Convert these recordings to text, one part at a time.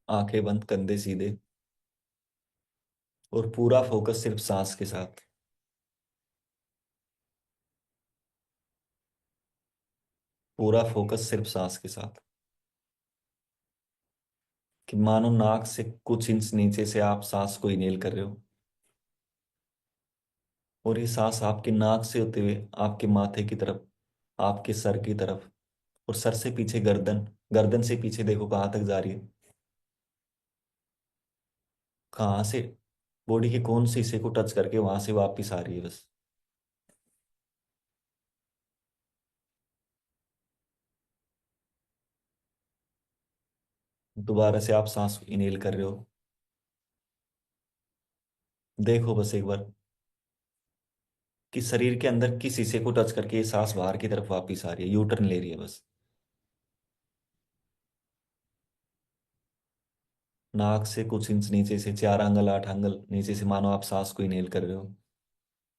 आंखें बंद, कंधे सीधे, और पूरा फोकस सिर्फ सांस के साथ। पूरा फोकस सिर्फ सांस के साथ। कि मानो नाक से कुछ इंच नीचे से आप सांस को इनहेल कर रहे हो, और ये सांस आपके नाक से होते हुए आपके माथे की तरफ, आपके सर की तरफ, और सर से पीछे गर्दन, गर्दन से पीछे देखो कहाँ तक जा रही है। कहाँ से, बॉडी के कौन से हिस्से को टच करके वहां से वापिस आ रही है बस। दोबारा से आप सांस इनहेल कर रहे हो। देखो बस एक बार कि शरीर के अंदर किस हिस्से को टच करके ये सांस बाहर की तरफ वापिस आ रही है, यू टर्न ले रही है बस। नाक से कुछ इंच नीचे से, 4 आंगल 8 आंगल नीचे से मानो आप सांस को इनहेल कर रहे हो,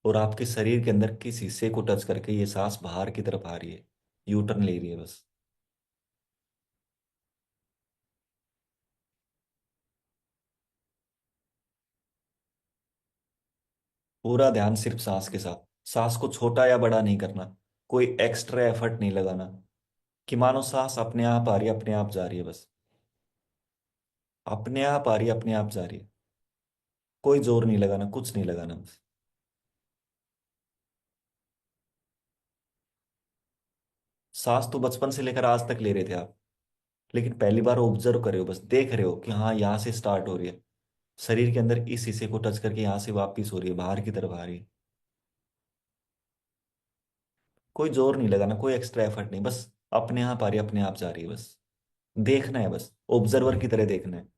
और आपके शरीर के अंदर किस हिस्से को टच करके ये सांस बाहर की तरफ आ रही है, यू टर्न ले रही है बस। पूरा ध्यान सिर्फ सांस के साथ। सांस को छोटा या बड़ा नहीं करना, कोई एक्स्ट्रा एफर्ट नहीं लगाना, कि मानो सांस अपने आप आ रही है, अपने आप जा रही है बस। अपने आप आ रही है, अपने आप जा रही है। कोई जोर नहीं लगाना, कुछ नहीं लगाना बस। सांस तो बचपन से लेकर आज तक ले रहे थे आप, लेकिन पहली बार ऑब्जर्व कर रहे हो, बस देख रहे हो कि हाँ यहाँ से स्टार्ट हो रही है, शरीर के अंदर इस हिस्से को टच करके यहाँ से वापिस हो रही है, बाहर की तरफ आ रही है। कोई जोर नहीं लगाना, कोई एक्स्ट्रा एफर्ट नहीं, बस अपने आप आ रही है, अपने आप जा रही है बस। देखना है बस, ऑब्जर्वर की तरह देखना है।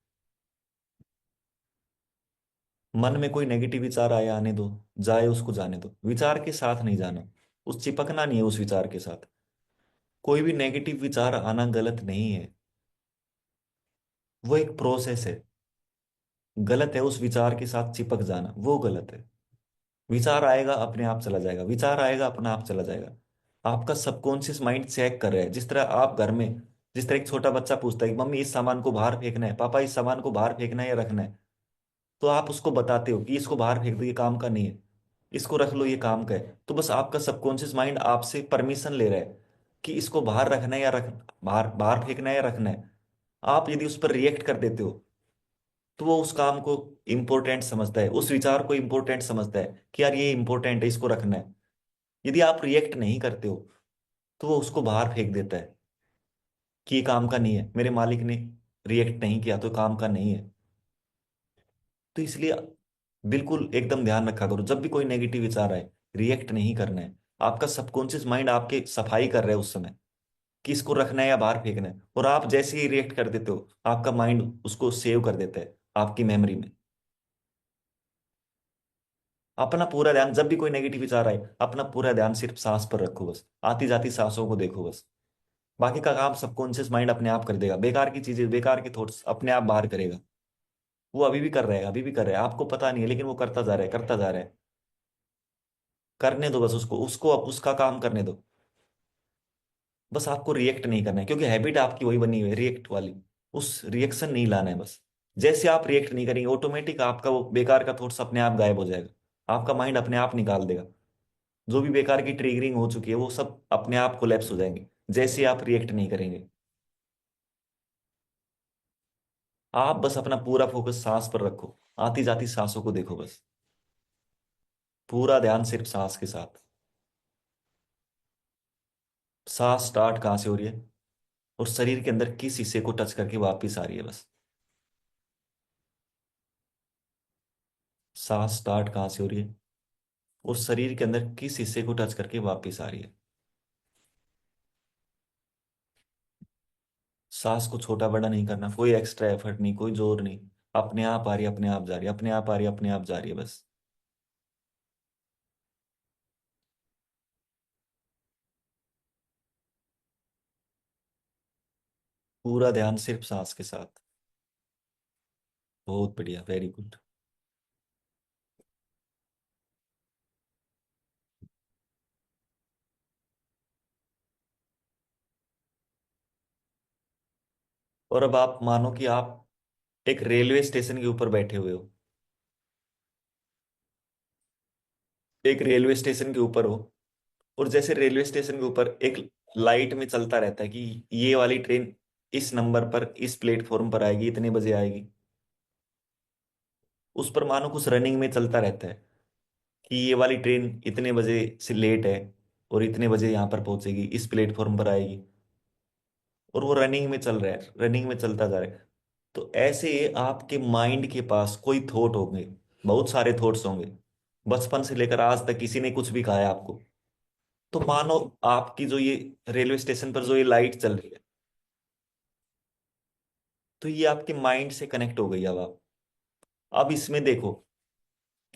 मन में कोई नेगेटिव विचार आए, आने दो, जाए उसको जाने दो, विचार के साथ नहीं जाना, उस चिपकना नहीं है उस विचार के साथ। कोई भी नेगेटिव विचार आना गलत नहीं है, वो एक प्रोसेस है। गलत है उस विचार के साथ चिपक जाना, वो गलत है। विचार आएगा अपने आप चला जाएगा, विचार आएगा अपना आप चला जाएगा। आपका सबकॉन्शियस माइंड चेक कर रहा है, जिस तरह आप घर में, जिस तरह एक छोटा बच्चा पूछता है कि मम्मी इस सामान को बाहर फेंकना है, पापा इस सामान को बाहर फेंकना है या रखना है, तो आप उसको बताते हो कि इसको बाहर फेंक दो, ये काम का नहीं है, इसको रख लो, ये काम का है। तो बस आपका सबकॉन्शियस माइंड आपसे परमिशन ले रहा है कि इसको बाहर रखना है या रख, बाहर बाहर फेंकना है या रखना है। आप यदि उस पर रिएक्ट कर देते हो, तो वो उस काम को इंपॉर्टेंट समझता है, उस विचार को इंपॉर्टेंट समझता है कि यार ये इंपॉर्टेंट है, इसको रखना है। यदि आप रिएक्ट नहीं करते हो, तो वो उसको बाहर फेंक देता है कि ये काम का नहीं है, मेरे मालिक ने रिएक्ट नहीं किया तो काम का नहीं है। तो इसलिए बिल्कुल एकदम ध्यान रखा करो, जब भी कोई नेगेटिव विचार आए, रिएक्ट नहीं करना है। आपका सबकॉन्शियस माइंड आपके सफाई कर रहा है उस समय, कि इसको रखना है या बाहर फेंकना है, और आप जैसे ही रिएक्ट कर देते हो, आपका माइंड उसको सेव कर देता है आपकी मेमोरी में। अपना पूरा ध्यान, जब भी कोई नेगेटिव विचार आए, अपना पूरा ध्यान सिर्फ सांस पर रखो बस, आती जाती सांसों को देखो बस। बाकी का काम सबकॉन्शियस माइंड अपने आप कर देगा, बेकार की चीजें, बेकार के थॉट्स अपने आप बाहर करेगा। वो अभी भी कर रहा है, अभी भी कर रहा है, आपको पता नहीं है, लेकिन वो करता जा रहा है, करता जा रहा है। करने दो बस उसको, उसको अब उसका काम करने दो। बस आपको रिएक्ट नहीं करना है, क्योंकि हैबिट आपकी वही बनी हुई है, रिएक्ट वाली। उस रिएक्शन नहीं लाना है बस। जैसे आप रिएक्ट नहीं करेंगे, ऑटोमेटिक आपका वो बेकार का थॉट्स अपने आप गायब हो जाएगा, आपका माइंड अपने आप निकाल देगा। जो भी बेकार की ट्रिगरिंग हो चुकी है वो सब अपने आप कोलैप्स हो जाएंगे, जैसे आप रिएक्ट नहीं करेंगे। आप बस अपना पूरा फोकस सांस पर रखो, आती जाती सांसों को देखो बस। पूरा ध्यान सिर्फ सांस के साथ। सांस स्टार्ट कहाँ से हो रही है, और शरीर के अंदर किस हिस्से को टच करके वापस आ रही है बस। सांस स्टार्ट कहाँ से हो रही है, और शरीर के अंदर किस हिस्से को टच करके वापस आ रही है। सांस को छोटा बड़ा नहीं करना, कोई एक्स्ट्रा एफर्ट नहीं, कोई जोर नहीं। अपने आप आ रही है, अपने आप जा रही है, अपने आप आ रही है, अपने आप जा रही है बस। पूरा ध्यान सिर्फ सांस के साथ। बहुत बढ़िया, वेरी गुड। और अब आप मानो कि आप एक रेलवे स्टेशन के ऊपर बैठे हुए हो। एक रेलवे स्टेशन के ऊपर हो, और जैसे रेलवे स्टेशन के ऊपर एक लाइट में चलता रहता है कि ये वाली ट्रेन इस नंबर पर इस प्लेटफॉर्म पर आएगी, इतने बजे आएगी। उस पर मानो कुछ रनिंग में चलता रहता है कि ये वाली ट्रेन इतने बजे से लेट है, और इतने बजे यहाँ पर पहुंचेगी, इस प्लेटफॉर्म पर आएगी। और वो रनिंग में चल रहा है, रनिंग में चलता जा रहा है। तो ऐसे आपके माइंड के पास कोई थॉट होंगे, बहुत सारे थॉट्स होंगे। बचपन से लेकर आज तक किसी ने कुछ भी कहा है आपको। तो मानो आपकी जो ये रेलवे स्टेशन पर जो ये लाइट चल रही है, तो ये आपके माइंड से कनेक्ट हो गई। अब इसमें देखो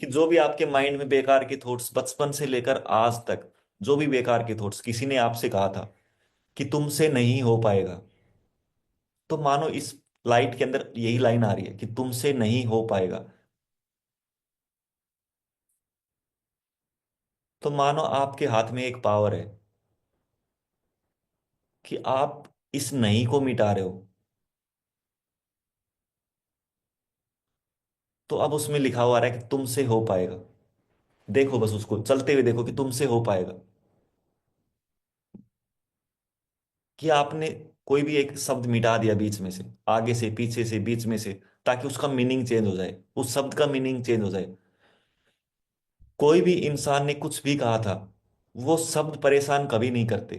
कि जो भी आपके माइंड में बेकार के थॉट्स बचपन से लेकर आज तक, जो भी बेकार के थॉट्स किसी ने आपसे कहा था कि तुमसे नहीं हो पाएगा, तो मानो इस लाइट के अंदर यही लाइन आ रही है कि तुमसे नहीं हो पाएगा। तो मानो आपके हाथ में एक पावर है कि आप इस नहीं को मिटा रहे हो। तो अब उसमें लिखा हुआ आ रहा है कि तुमसे हो पाएगा। देखो बस उसको चलते हुए देखो कि तुमसे हो पाएगा। कि आपने कोई भी एक शब्द मिटा दिया बीच में से, आगे से पीछे से बीच में से, ताकि उसका मीनिंग चेंज हो जाए, उस शब्द का मीनिंग चेंज हो जाए। कोई भी इंसान ने कुछ भी कहा था, वो शब्द परेशान कभी नहीं करते।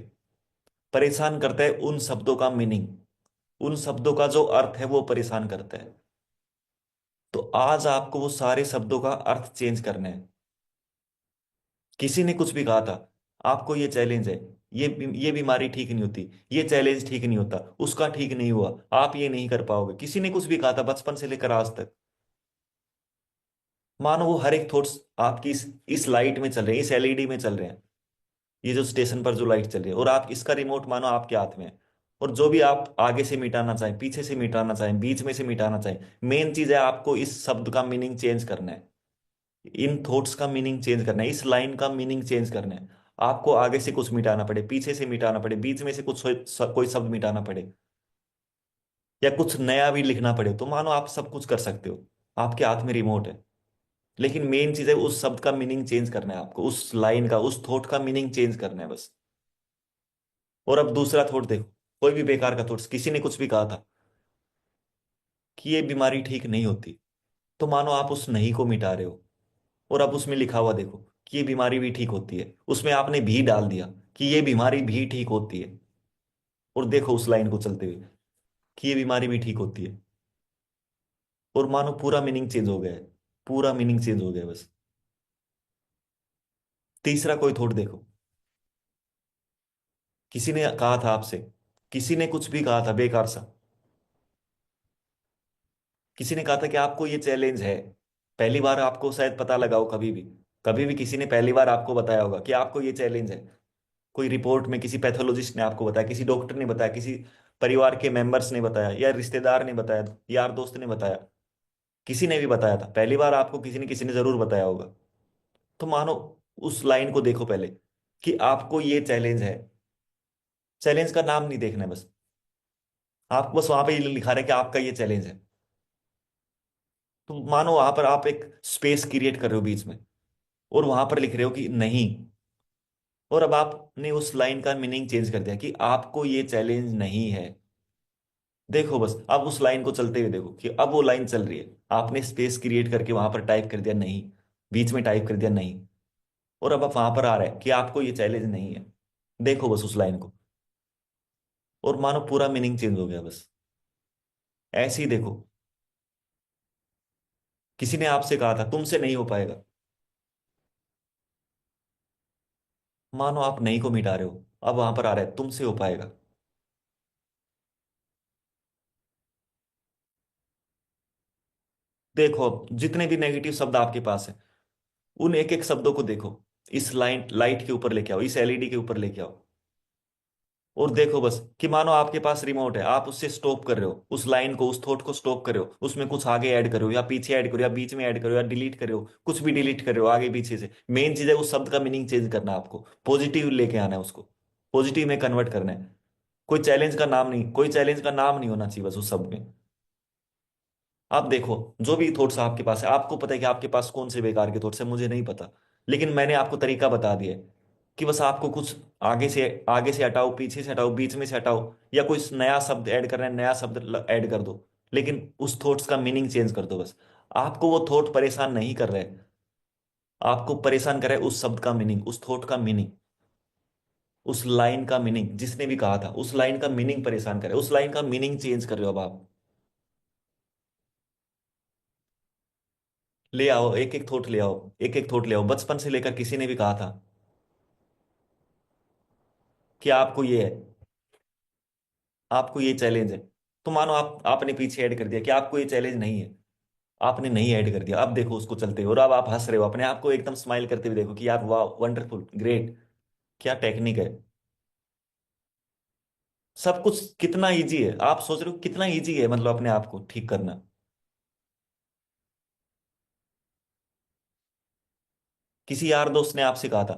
परेशान करता है उन शब्दों का मीनिंग, उन शब्दों का जो अर्थ है वो परेशान करता है। तो आज आपको वो सारे शब्दों का अर्थ चेंज करना है। किसी ने कुछ भी कहा था, आपको ये चैलेंज है, ये बीमारी ठीक नहीं होती, ये चैलेंज ठीक नहीं होता, उसका ठीक नहीं हुआ, आप ये नहीं कर पाओगे, किसी ने कुछ भी कहा था बचपन से लेकर आज तक। मानो वो हर एक थॉट्स आपकी इस लाइट में चल रहे हैं, इस एलईडी में चल रहे हैं। ये जो स्टेशन पर जो लाइट चल रही है, और आप इसका रिमोट मानो आपके हाथ में है। और जो भी आप आगे से मिटाना चाहें, पीछे से मिटाना चाहें, बीच में से मिटाना चाहें, मेन चीज है आपको इस शब्द का मीनिंग चेंज करना है। इन थॉट्स का मीनिंग चेंज करना है, इस लाइन का मीनिंग चेंज करना है। आपको आगे से कुछ मिटाना पड़े, पीछे से मिटाना पड़े, बीच में से कुछ कोई शब्द मिटाना पड़े, या कुछ नया भी लिखना पड़े, तो मानो आप सब कुछ कर सकते हो। आपके हाथ में रिमोट है। लेकिन मेन चीज है उस शब्द का मीनिंग चेंज करना है आपको, उस लाइन का, उस थॉट का मीनिंग चेंज करना है बस। और अब दूसरा थॉट देखो, कोई भी बेकार का थॉट्स किसी ने कुछ भी कहा था कि ये बीमारी ठीक नहीं होती, तो मानो आप उस नहीं को मिटा रहे हो। और अब उसमें लिखा हुआ देखो कि ये बीमारी भी ठीक होती है, उसमें आपने भी डाल दिया कि ये बीमारी भी ठीक होती है। और देखो उस लाइन को चलते हुए कि ये बीमारी भी ठीक होती है। और मानो पूरा मीनिंग चेंज हो गया है, पूरा मीनिंग चेंज हो गया है बस। तीसरा कोई थॉट देखो, किसी ने कहा था आपसे, किसी ने कुछ भी कहा था बेकार सा, किसी ने कहा था कि आपको ये चैलेंज है। पहली बार आपको शायद पता लगा हो, कभी भी किसी ने पहली बार आपको बताया होगा कि आपको ये चैलेंज है। कोई रिपोर्ट में किसी पैथोलॉजिस्ट ने आपको बताया, किसी डॉक्टर ने बताया, किसी परिवार के मेंबर्स ने बताया, या रिश्तेदार ने बताया, यार दोस्त ने बताया, किसी ने भी बताया था, पहली बार आपको किसी ने जरूर बताया होगा। तो मानो उस लाइन को देखो पहले कि आपको ये चैलेंज है। चैलेंज का नाम नहीं देखना है बस, आपको बस वहां पे ये लिखा रहा है कि आपका ये चैलेंज है। तो मानो वहां पर आप एक स्पेस क्रिएट कर रहे हो बीच में, और वहां पर लिख रहे हो कि नहीं। और अब आपने उस लाइन का मीनिंग चेंज कर दिया कि आपको ये चैलेंज नहीं है। देखो बस अब उस लाइन को चलते हुए देखो कि अब वो लाइन चल रही है। आपने स्पेस क्रिएट करके वहां पर टाइप कर दिया नहीं, बीच में टाइप कर दिया नहीं, और अब वहां पर आ रहा है कि आपको ये चैलेंज नहीं है। देखो बस उस लाइन को, और मानो पूरा मीनिंग चेंज हो गया बस। ऐसे ही देखो, किसी ने आपसे कहा था तुमसे नहीं हो पाएगा, मानो आप नहीं को मिटा रहे हो, अब वहां पर आ रहा है तुमसे हो पाएगा। देखो अब जितने भी नेगेटिव शब्द आपके पास है, उन एक एक शब्दों को देखो, इस लाइन लाइट के ऊपर लेके आओ, इस एलईडी के ऊपर लेके आओ। और देखो बस कि मानो आपके पास रिमोट है, आप उससे स्टॉप कर रहे हो, उस लाइन को, उस थॉट को स्टॉप कर रहे हो, उसमें कुछ आगे ऐड करो या पीछे ऐड करो या बीच में ऐड करो या डिलीट करो, कुछ भी डिलीट करो आगे पीछे से। मेन चीज है उस शब्द का मीनिंग चेंज करना है आपको, पॉजिटिव लेके आना है उसको, पॉजिटिव में कन्वर्ट करना है। कोई चैलेंज का नाम नहीं, कोई चैलेंज का नाम नहीं होना चाहिए बस उस शब्द में। आप देखो, जो भी थॉट्स आपके पास है, आपको पता है कि आपके पास कौन से बेकार के थॉट्स है, मुझे नहीं पता। लेकिन मैंने आपको तरीका बता दिया है कि बस आपको कुछ आगे से हटाओ, पीछे से हटाओ, बीच में से हटाओ, या कोई नया शब्द ऐड करना है, नया शब्द ऐड कर दो। लेकिन उस थॉट्स का मीनिंग चेंज कर दो बस। आपको वो थॉट परेशान नहीं कर रहे, आपको परेशान कर रहे उस शब्द का मीनिंग, उस थॉट का मीनिंग, उस लाइन का मीनिंग, जिसने भी कहा था उस लाइन का मीनिंग परेशान करे, उस लाइन का मीनिंग चेंज कर रहे हो अब आप। ले आओ एक एक थॉट, ले आओ एक एक थॉट, ले आओ। बचपन से लेकर किसी ने भी कहा था कि आपको ये है, आपको ये चैलेंज है, तो मानो आप आपने पीछे ऐड कर दिया कि आपको ये चैलेंज नहीं है। आपने नहीं ऐड कर दिया, अब देखो उसको चलते हुए, और अब आप हंस रहे हो, अपने आप को एकदम स्माइल करते हुए देखो कि यार वाह, वंडरफुल, ग्रेट, क्या टेक्निक है। सब कुछ कितना इजी है, आप सोच रहे हो कितना इजी है, मतलब अपने आप को ठीक करना। किसी यार दोस्त ने आपसे कहा था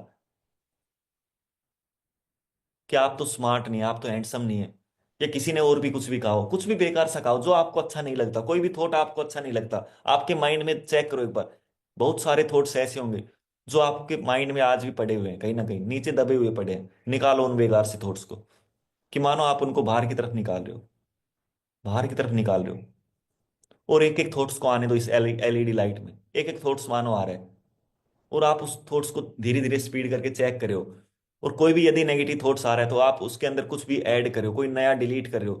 कि आप तो स्मार्ट नहीं है, आप तो हैंडसम नहीं है, या किसी ने और भी कुछ भी कहा हो, कुछ भी बेकार सा कहा हो जो आपको अच्छा नहीं लगता, कोई भी थॉट आपको अच्छा नहीं लगता, आपके माइंड में चेक करो एक बार। बहुत सारे थॉट्स ऐसे होंगे जो आपके माइंड में आज भी पड़े हुए हैं, कहीं ना कहीं नीचे दबे हुए पड़े हैं। निकालो उन बेकार से थॉट्स को, कि मानो आप उनको बाहर की तरफ निकाल रहे हो, बाहर की तरफ निकाल रहे हो। और एक एक थॉट्स को आने दो इस एलईडी लाइट में, एक एक थॉट्स मानो आ रहा है, और आप उस थॉट्स को धीरे धीरे स्पीड करके चेक करो। और कोई भी यदि नेगेटिव थॉट्स आ रहा है तो आप उसके अंदर कुछ भी ऐड करो, कोई नया डिलीट कर रहे हो,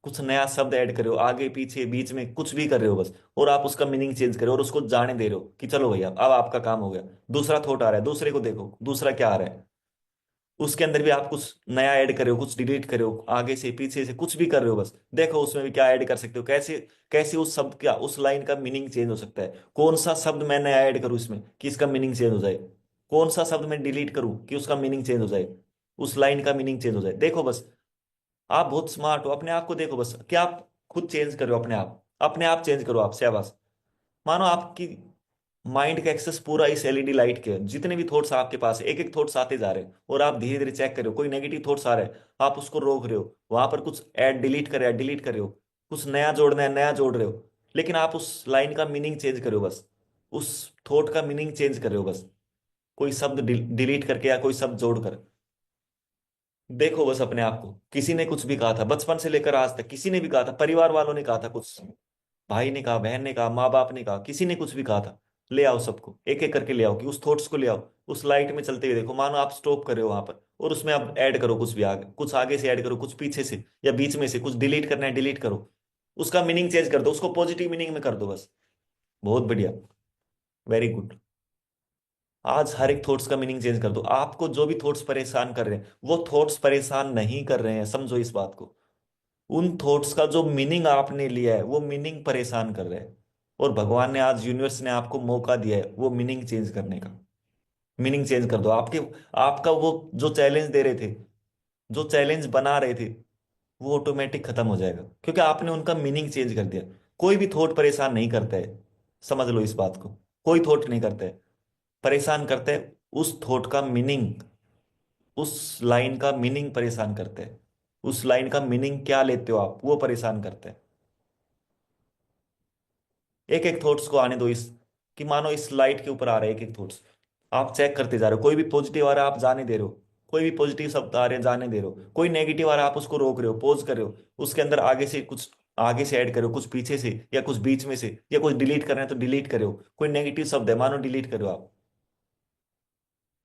कुछ नया शब्द ऐड कर रहे हो, आगे पीछे बीच में कुछ भी कर रहे हो बस, और आप उसका मीनिंग चेंज करो और उसको जाने दे रहे हो कि चलो भैया अब आपका काम हो गया। दूसरा थॉट आ रहा है, दूसरे को देखो दूसरा क्या आ रहा है, उसके अंदर भी आप कुछ नया ऐड कर रहे हो, कुछ डिलीट कर रहे हो, आगे से पीछे से कुछ भी कर रहे हो बस, देखो उसमें भी क्या ऐड कर सकते हो, कैसे कैसे उस शब्द का, उस लाइन का मीनिंग चेंज हो सकता है। कौन सा शब्द मैं नया ऐड करूं इसमें कि इसका मीनिंग चेंज हो जाए, कौन सा शब्द मैं डिलीट करूं कि उसका मीनिंग चेंज हो जाए, उस लाइन का मीनिंग चेंज हो जाए। देखो बस, आप बहुत स्मार्ट हो, अपने आप को देखो बस, क्या आप खुद चेंज करो अपने आप, अपने आप चेंज करो आप, शाबाश। मानो आपकी माइंड का एक्सेस पूरा इस एलईडी लाइट के है। जितने भी थॉट्स आपके पास एक एक थॉट्स आते जा रहे हैं, और आप धीरे धीरे चेक कर रहे हो, कोई नेगेटिव थॉट्स आ रहे हैं आप उसको रोक रहे हो, वहां पर कुछ ऐड डिलीट कर रहे हो, डिलीट कर रहे हो, कुछ नया जोड़ना है नया जोड़ रहे हो। लेकिन आप उस लाइन का मीनिंग चेंज कर रहे हो बस, उस थॉट का मीनिंग चेंज कर रहे हो बस, कोई शब्द डिलीट करके या कोई शब्द जोड़कर। देखो बस अपने आप को, किसी ने कुछ भी कहा था बचपन से लेकर आज तक, किसी ने भी कहा था, परिवार वालों ने कहा था कुछ, भाई ने कहा, बहन ने कहा, माँ बाप ने कहा, किसी ने कुछ भी कहा था, ले आओ सबको एक एक करके ले आओ, कि उस थॉट्स को ले आओ, उस लाइट में चलते हुए देखो, मानो आप स्टॉप कर रहे हो वहां पर, और उसमें आप ऐड करो कुछ भी, आगे कुछ आगे से ऐड करो, कुछ पीछे से या बीच में से, कुछ डिलीट करना है डिलीट करो, उसका मीनिंग चेंज कर दो, उसको पॉजिटिव मीनिंग में कर दो बस। बहुत बढ़िया, वेरी गुड। आज हर एक थॉट्स का मीनिंग चेंज कर दो। आपको जो भी थॉट्स परेशान कर रहे हैं वो थॉट्स परेशान नहीं कर रहे हैं, समझो इस बात को। उन थॉट्स का जो मीनिंग आपने लिया है वो मीनिंग परेशान कर रहे हैं। और भगवान ने, आज यूनिवर्स ने आपको मौका दिया है वो मीनिंग चेंज करने का। मीनिंग चेंज कर दो आपके, आपका वो जो चैलेंज दे रहे थे, जो चैलेंज बना रहे थे, वो ऑटोमेटिक खत्म हो जाएगा, क्योंकि आपने उनका मीनिंग चेंज कर दिया। कोई भी थॉट परेशान नहीं करता है, समझ लो इस बात को। कोई थॉट नहीं करता है, परेशान करते हैं उस थॉट का मीनिंग, उस लाइन का मीनिंग परेशान करते हैं। उस लाइन का मीनिंग क्या लेते हो आप, वो परेशान करते हैं। एक एक थॉट्स को आने दो इस, कि मानो इस लाइट के ऊपर आ रहे हैं एक एक थॉट्स, आप चेक करते जा रहे हो, कोई भी पॉजिटिव आ रहा है आप जाने दे रहे हो, कोई भी पॉजिटिव शब्द आ रहे हैं जाने दे रहे हो, कोई नेगेटिव आ रहा है आप उसको रोक रहे हो, पॉज कर रहे हो, उसके अंदर आगे से कुछ, आगे से ऐड करो, कुछ पीछे से या कुछ बीच में से, या कुछ डिलीट करना है तो डिलीट करो। कोई नेगेटिव शब्द है मानो डिलीट करो आप,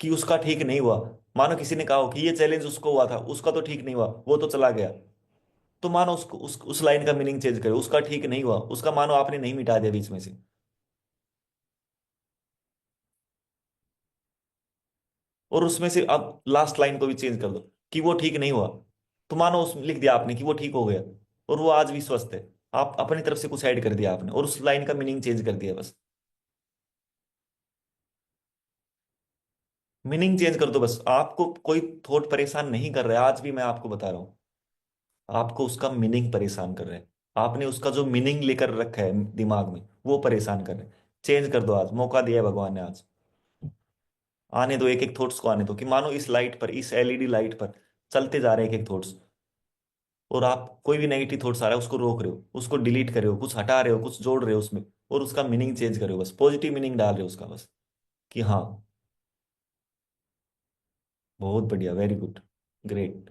कि उसका ठीक नहीं हुआ। मानो किसी ने कहा हो कि ये चैलेंज उसको हुआ था, उसका तो ठीक नहीं हुआ, वो तो चला गया, तो मानो उसको उस लाइन का मीनिंग चेंज करो, उसका ठीक नहीं हुआ, उसका मानो आपने नहीं मिटा दिया बीच में से, और उसमें से अब लास्ट लाइन को भी चेंज कर दो कि वो ठीक नहीं हुआ, तो मानो उस लिख दिया आपने कि वो ठीक हो गया, और वो आज भी स्वस्थ है। आप अपनी तरफ से कुछ ऐड कर दिया आपने और उस लाइन का मीनिंग चेंज कर दिया बस। मीनिंग चेंज कर दो बस, आपको कोई थॉट परेशान नहीं कर रहा है, आज भी मैं आपको बता रहा हूँ। आपको उसका मीनिंग परेशान कर रहा है, आपने उसका जो मीनिंग लेकर रखा है दिमाग में वो परेशान कर रहा है। चेंज कर दो, आज मौका दिया है भगवान ने, आज आने दो एक एक थॉट्स को आने दो, कि मानो इस लाइट पर, इस एलईडी लाइट पर चलते जा रहे हैं एक एक थॉट्स। और आप कोई भी नेगेटिव थॉट्स आ रहा है उसको रोक रहे हो, उसको डिलीट कर रहे हो, कुछ हटा रहे हो, कुछ जोड़ रहे हो उसमें, और उसका मीनिंग चेंज कर रहे हो, बस पॉजिटिव मीनिंग डाल रहे हो उसका, बस कि हाँ। बहुत बढ़िया, वेरी गुड, ग्रेट।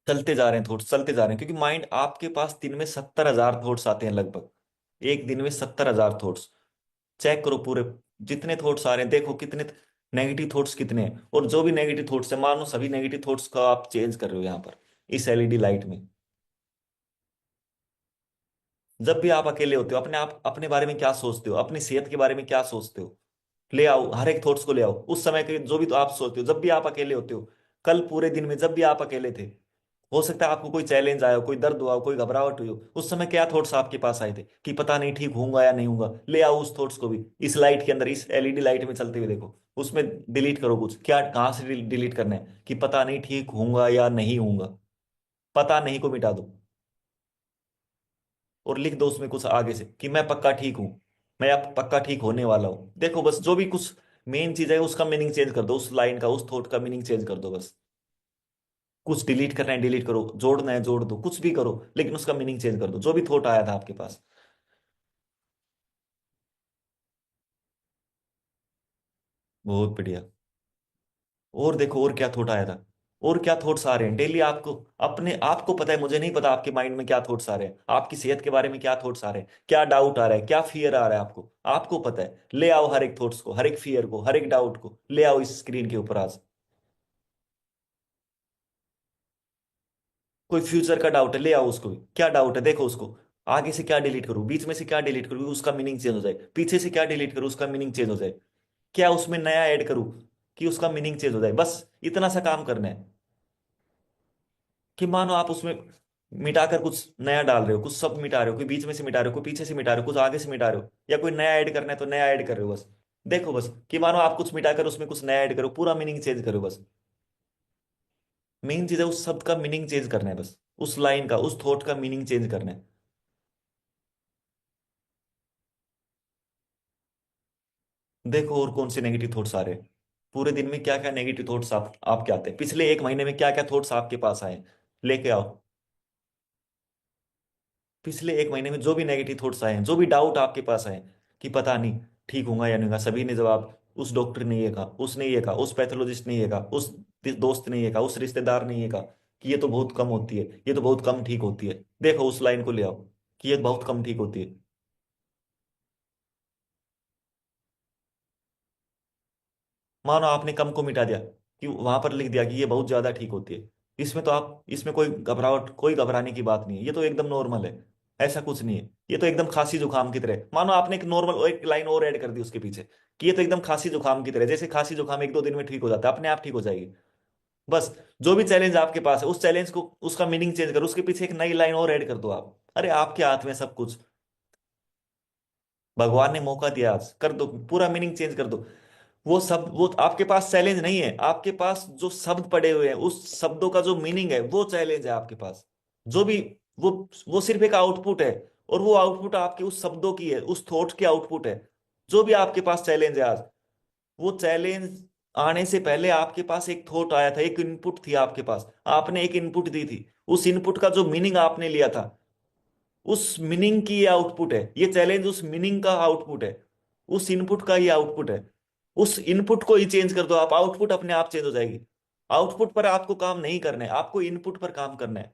चलते जा रहे हैं थॉट्स, चलते जा रहे हैं, क्योंकि माइंड आपके पास दिन में 70,000 थॉट्स आते हैं लगभग। एक दिन में 70,000 थॉट्स। चेक करो पूरे, जितने थॉट्स आ रहे हैं देखो कितने नेगेटिव थॉट्स कितने हैं, और जो भी नेगेटिव थॉट्स है मान लो सभी नेगेटिव थॉट्स का आप चेंज कर रहे हो यहाँ पर, इस एलईडी लाइट में। जब भी आप अकेले होते हो, अपने आप अपने बारे में क्या सोचते हो, अपनी सेहत के बारे में क्या सोचते हो, ले आओ हर एक थॉट्स को, ले आओ उस समय के जो भी तो आप सोचते हो जब भी आप अकेले होते हो। कल पूरे दिन में जब भी आप अकेले थे, हो सकता है आपको कोई चैलेंज आया हो, कोई दर्द हुआ हो, कोई घबराहट हुई हो, उस समय क्या थॉट्स आपके पास आए थे कि पता नहीं ठीक होऊंगा या नहीं होऊंगा। ले आओ उस थॉट्स को भी इस लाइट के अंदर, इस एलईडी लाइट में चलते हुए देखो, उसमें डिलीट करो कुछ, क्या कहाँ से डिलीट करना है कि पता नहीं ठीक होऊंगा या नहीं होऊंगा, पता नहीं को मिटा दो, और लिख दो उसमें कुछ आगे से कि मैं पक्का ठीक हूं, मैं अब पक्का ठीक होने वाला हूं। देखो बस जो भी कुछ मेन चीज है उसका मीनिंग चेंज कर दो, उस लाइन का, उस थॉट का मीनिंग चेंज कर दो बस। कुछ डिलीट करना है डिलीट करो, जोड़ना है जोड़ दो, कुछ भी करो, लेकिन उसका मीनिंग चेंज कर दो जो भी थॉट आया था आपके पास। बहुत बढ़िया। और देखो और क्या थॉट आया था, और क्या थॉट्स आ रहे हैं डेली आपको, अपने आपको पता है, मुझे नहीं पता आपके माइंड में क्या थॉट्स आ रहे हैं, आपकी सेहत के बारे में क्या थॉट्स आ रहे हैं, क्या डाउट आ रहा है, क्या फियर आ रहा है आपको, आपको पता है। ले आओ हर एक थॉट्स को, हर एक फियर को, हर एक डाउट को ले आओ इस स्क्रीन के ऊपर आज। कोई फ्यूचर का डाउट है, ले आओ उसको भी, क्या डाउट है देखो उसको। आगे से क्या डिलीट करूं, बीच में से क्या डिलीट करूं उसका मीनिंग चेंज हो जाए, पीछे से क्या डिलीट करूं उसका मीनिंग चेंज हो जाए, क्या उसमें नया ऐड करूं कि उसका मीनिंग चेंज हो जाए। बस इतना सा काम करना है कि मानो आप उसमें मिटाकर कुछ नया डाल रहे हो, कुछ सब मिटा रहे हो, कोई बीच में से मिटा रहे हो, कोई पीछे से मिटा रहे हो, कुछ आगे से मिटा रहे हो, या कोई नया ऐड करना है तो नया ऐड कर रहे हो बस। देखो बस कि मानो आप कुछ मिटाकर उसमें कुछ नया ऐड करो, पूरा मीनिंग चेंज करो बस। मेन चीज है उस शब्द का मीनिंग चेंज करना है बस, उस लाइन का, उस थॉट का मीनिंग चेंज करना है। देखो और कौन से नेगेटिव थॉट्स आ रहे हैं, पूरे दिन में क्या क्या नेगेटिव थॉट्स आपके आते हैं, पिछले एक महीने में क्या क्या थॉट्स आपके पास आए हैं, लेके आओ। पिछले एक महीने में जो भी नेगेटिव थॉट्स आए हैं, जो भी डाउट आपके पास आए हैं कि पता नहीं ठीक होगा या नहीं होगा, सभी ने जवाब, उस डॉक्टर ने ये कहा, उसने ये कहा, उस पैथोलॉजिस्ट ने ये कहा, उस दोस्त ने ये कहा, उस रिश्तेदार ने ये कहा कि ये तो बहुत कम होती है, ये तो बहुत कम ठीक होती है, देखो उस लाइन को ले आओ कि ये बहुत कम ठीक होती है। मानो आपने कम को मिटा दिया, कि वहां पर लिख दिया कि ये बहुत ज्यादा ठीक होती है, इसमें तो आप, इसमें कोई घबराहट, कोई घबराने की बात नहीं है, ये तो एकदम नॉर्मल है, ऐसा कुछ नहीं है, ये तो एकदम खांसी जुकाम की तरह है। मानो आपने एक नॉर्मल एक लाइन और ऐड कर दी उसके पीछे कि ये तो एकदम खांसी जुकाम की तरह है। जैसे खांसी जुकाम एक दो दिन में ठीक हो जाता है, अपने आप ठीक हो जाएगी। बस जो भी चैलेंज आपके पास है उस चैलेंज को, उसका मीनिंग चेंज करो, उसके पीछे एक नई लाइन और ऐड कर दो आप। अरे आपके हाथ में सब कुछ, भगवान ने मौका दिया, आज कर दो, पूरा मीनिंग चेंज कर दो। वो सब, वो आपके पास चैलेंज नहीं है, आपके पास जो शब्द पड़े हुए हैं उस शब्दों का जो मीनिंग है वो चैलेंज है आपके पास। जो भी, वो वो सिर्फ एक आउटपुट है, और वो आउटपुट आपके उस शब्दों की है, उस थॉट की आउटपुट है। जो भी आपके पास चैलेंज है आज, वो चैलेंज आने से पहले आपके पास एक थॉट आया था, एक इनपुट थी आपके पास, आपने एक इनपुट दी थी, उस इनपुट का जो मीनिंग आपने लिया था, उस मीनिंग की ये आउटपुट है, ये चैलेंज उस मीनिंग का आउटपुट है, उस इनपुट का ये आउटपुट है। उस इनपुट को ही चेंज कर दो आप, आउटपुट अपने आप चेंज हो जाएगी। आउटपुट पर आपको काम नहीं करना है, आपको इनपुट पर काम करना है।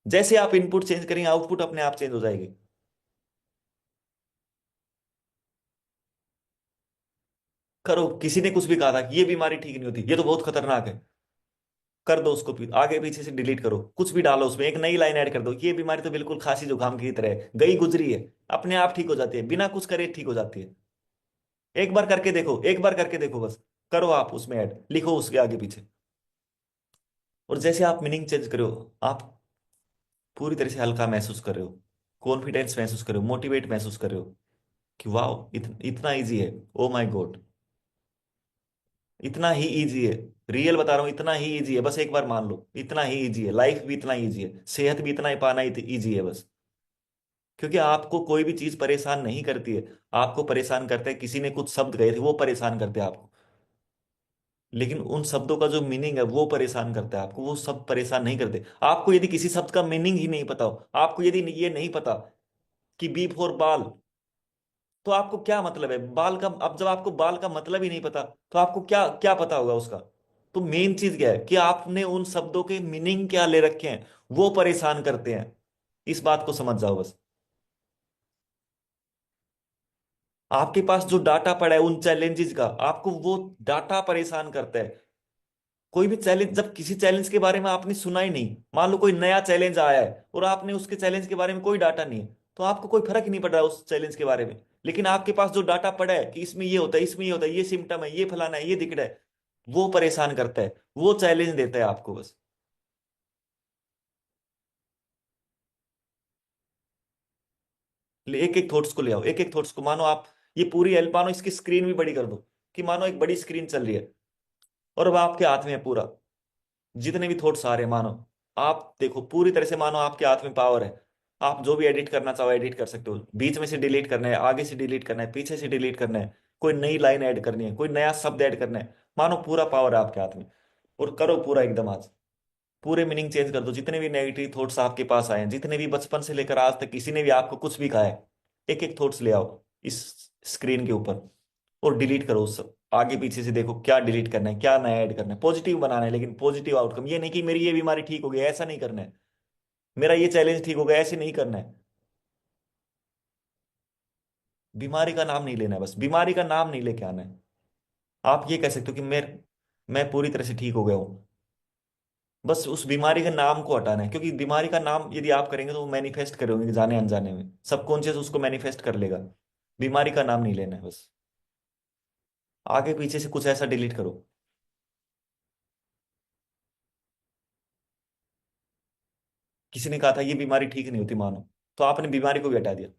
जैसे आप इनपुट चेंज करेंगे आउटपुट अपने आप चेंज हो जाएगी। करो, किसी ने कुछ भी कहा था कि ये बीमारी ठीक नहीं होती, ये तो बहुत खतरनाक है, कर दो उसको, आगे पीछे से डिलीट करो, कुछ भी डालो उसमें, एक नई लाइन ऐड कर दो, ये बीमारी तो बिल्कुल खांसी जुकाम की तरह है, गई गुजरी है, अपने आप ठीक हो जाती है, बिना कुछ करे ठीक हो जाती है। एक बार करके देखो, एक बार करके देखो बस, करो आप उसमें ऐड, लिखो उसके आगे पीछे। और जैसे आप मीनिंग चेंज करो, आप पूरी तरह से हल्का महसूस कर रहे हो, कॉन्फिडेंस महसूस कर रहे हो, मोटिवेट महसूस कर रहे हो कि वाह इतना इजी है। ओ माय गॉड, इतना ही इजी है, रियल बता रहा हूँ, इतना ही इजी है, बस एक बार मान लो इतना ही इजी है, लाइफ भी इतना इजी है, सेहत भी इतना ही पाना इजी है बस। क्योंकि आपको कोई भी चीज परेशान नहीं करती है। आपको परेशान करते हैं, किसी ने कुछ शब्द कहे थे वो परेशान करते हैं आपको। लेकिन उन शब्दों का जो मीनिंग है वो परेशान करता है आपको, वो शब्द परेशान नहीं करते आपको। यदि किसी शब्द का मीनिंग ही नहीं पता हो, आपको यदि ये नहीं पता कि बी फॉर बाल, तो आपको क्या मतलब है बाल का? अब जब आपको बाल का मतलब ही नहीं पता, तो आपको क्या क्या पता होगा उसका? तो मेन चीज क्या है कि आपने उन शब्दों के मीनिंग क्या ले रखे हैं, वो परेशान करते हैं। इस बात को समझ जाओ बस। आपके पास जो डाटा पड़ा है उन चैलेंजेस का, आपको वो डाटा परेशान करता है। कोई भी चैलेंज, जब किसी चैलेंज के बारे में आपने सुना ही नहीं, मान लो कोई नया चैलेंज आया है और आपने उसके चैलेंज के बारे में कोई डाटा नहीं है, तो आपको कोई फर्क ही नहीं पड़ रहा उस चैलेंज के बारे में। लेकिन आपके पास जो डाटा पड़ा है कि इसमें ये होता है, इसमें ये होता है, ये सिम्टम है, ये फलाना है, ये दिख रहा है, वो परेशान करता है, वो चैलेंज देता है आपको बस। एक एक थॉट्स को ले आओ, एक एक थॉट्स को। मानो आप ये पूरी एल, मानो इसकी स्क्रीन भी बड़ी कर दो, कि मानो एक बड़ी स्क्रीन चल रही है और अब आपके हाथ में है पूरा, जितने भी थॉट्स आ रहे हैं मानो, आप देखो पूरी तरह से, मानो आपके हाथ में पावर है। आप जो भी एडिट करना चाहो एडिट कर सकते हो, बीच में से डिलीट करना है, आगे से डिलीट करना है, पीछे से डिलीट करना है, कोई नई लाइन ऐड करनी है, कोई नया शब्द ऐड करना है। मानो पूरा पावर है आपके हाथ में, और करो पूरा एकदम आज। पूरे मीनिंग चेंज कर दो, जितने भी नेगेटिव थॉट्स आपके पास आए हैं, जितने भी बचपन से लेकर आज तक किसी ने भी आपको कुछ भी कहा है, एक एक थॉट्स ले आओ इस स्क्रीन के ऊपर और डिलीट करो उस सब। आगे पीछे से देखो क्या डिलीट करना है, क्या नया ऐड करना है, पॉजिटिव बनाना है, लेकिन पॉजिटिव आउटकम। ये नहीं कि मेरी ये बीमारी ठीक हो गई, ऐसा नहीं करना है। मेरा ये चैलेंज ठीक हो गया, ऐसे नहीं करना है। बीमारी का नाम नहीं लेना है, बस बीमारी का नाम नहीं लेके आना है। आप ये कह सकते हो कि मैं पूरी तरह से ठीक हो गया हूं, बस उस बीमारी के नाम को हटाना है। क्योंकि बीमारी का नाम यदि आप करेंगे तो वो मैनिफेस्ट करोगे, जाने अनजाने में सबकॉन्शियस उसको मैनिफेस्ट कर लेगा। बीमारी का नाम नहीं लेना है बस। आगे पीछे से कुछ ऐसा डिलीट करो। किसी ने कहा था ये बीमारी ठीक नहीं होती मानो, तो आपने बीमारी को भी हटा दिया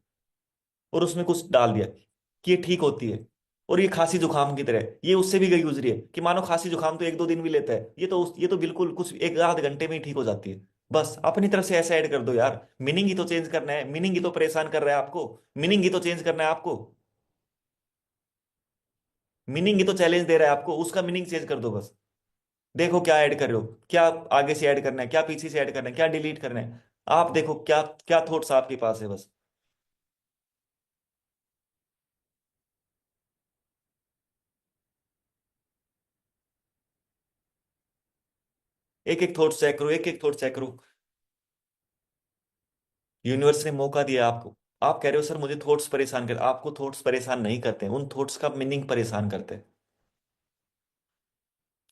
और उसमें कुछ डाल दिया कि ये ठीक होती है। और ये खांसी जुकाम की तरह है, ये उससे भी गई गुजरी है, कि मानो खांसी जुकाम तो एक दो दिन भी लेता है, ये तो बिल्कुल कुछ एक आध घंटे में ही ठीक हो जाती है। बस अपनी तरफ से ऐसा ऐड कर दो यार। मीनिंग ही तो चेंज करना है, मीनिंग ही तो परेशान कर रहा है आपको, मीनिंग ही तो चेंज करना है आपको, मीनिंग ही तो चैलेंज दे रहा है आपको, उसका मीनिंग चेंज कर दो बस। देखो क्या ऐड कर रहे हो, क्या आगे से ऐड करना है, क्या पीछे से ऐड करना है, क्या डिलीट करना है। आप देखो क्या क्या थॉट्स आपके पास है बस। एक एक थॉट चेक करो, एक एक थॉट चेक करो। यूनिवर्स ने मौका दिया आपको। आप कह रहे हो सर मुझे थॉट्स परेशान कर, आपको थॉट्स परेशान नहीं करते, उन थॉट्स का मीनिंग परेशान करते हैं।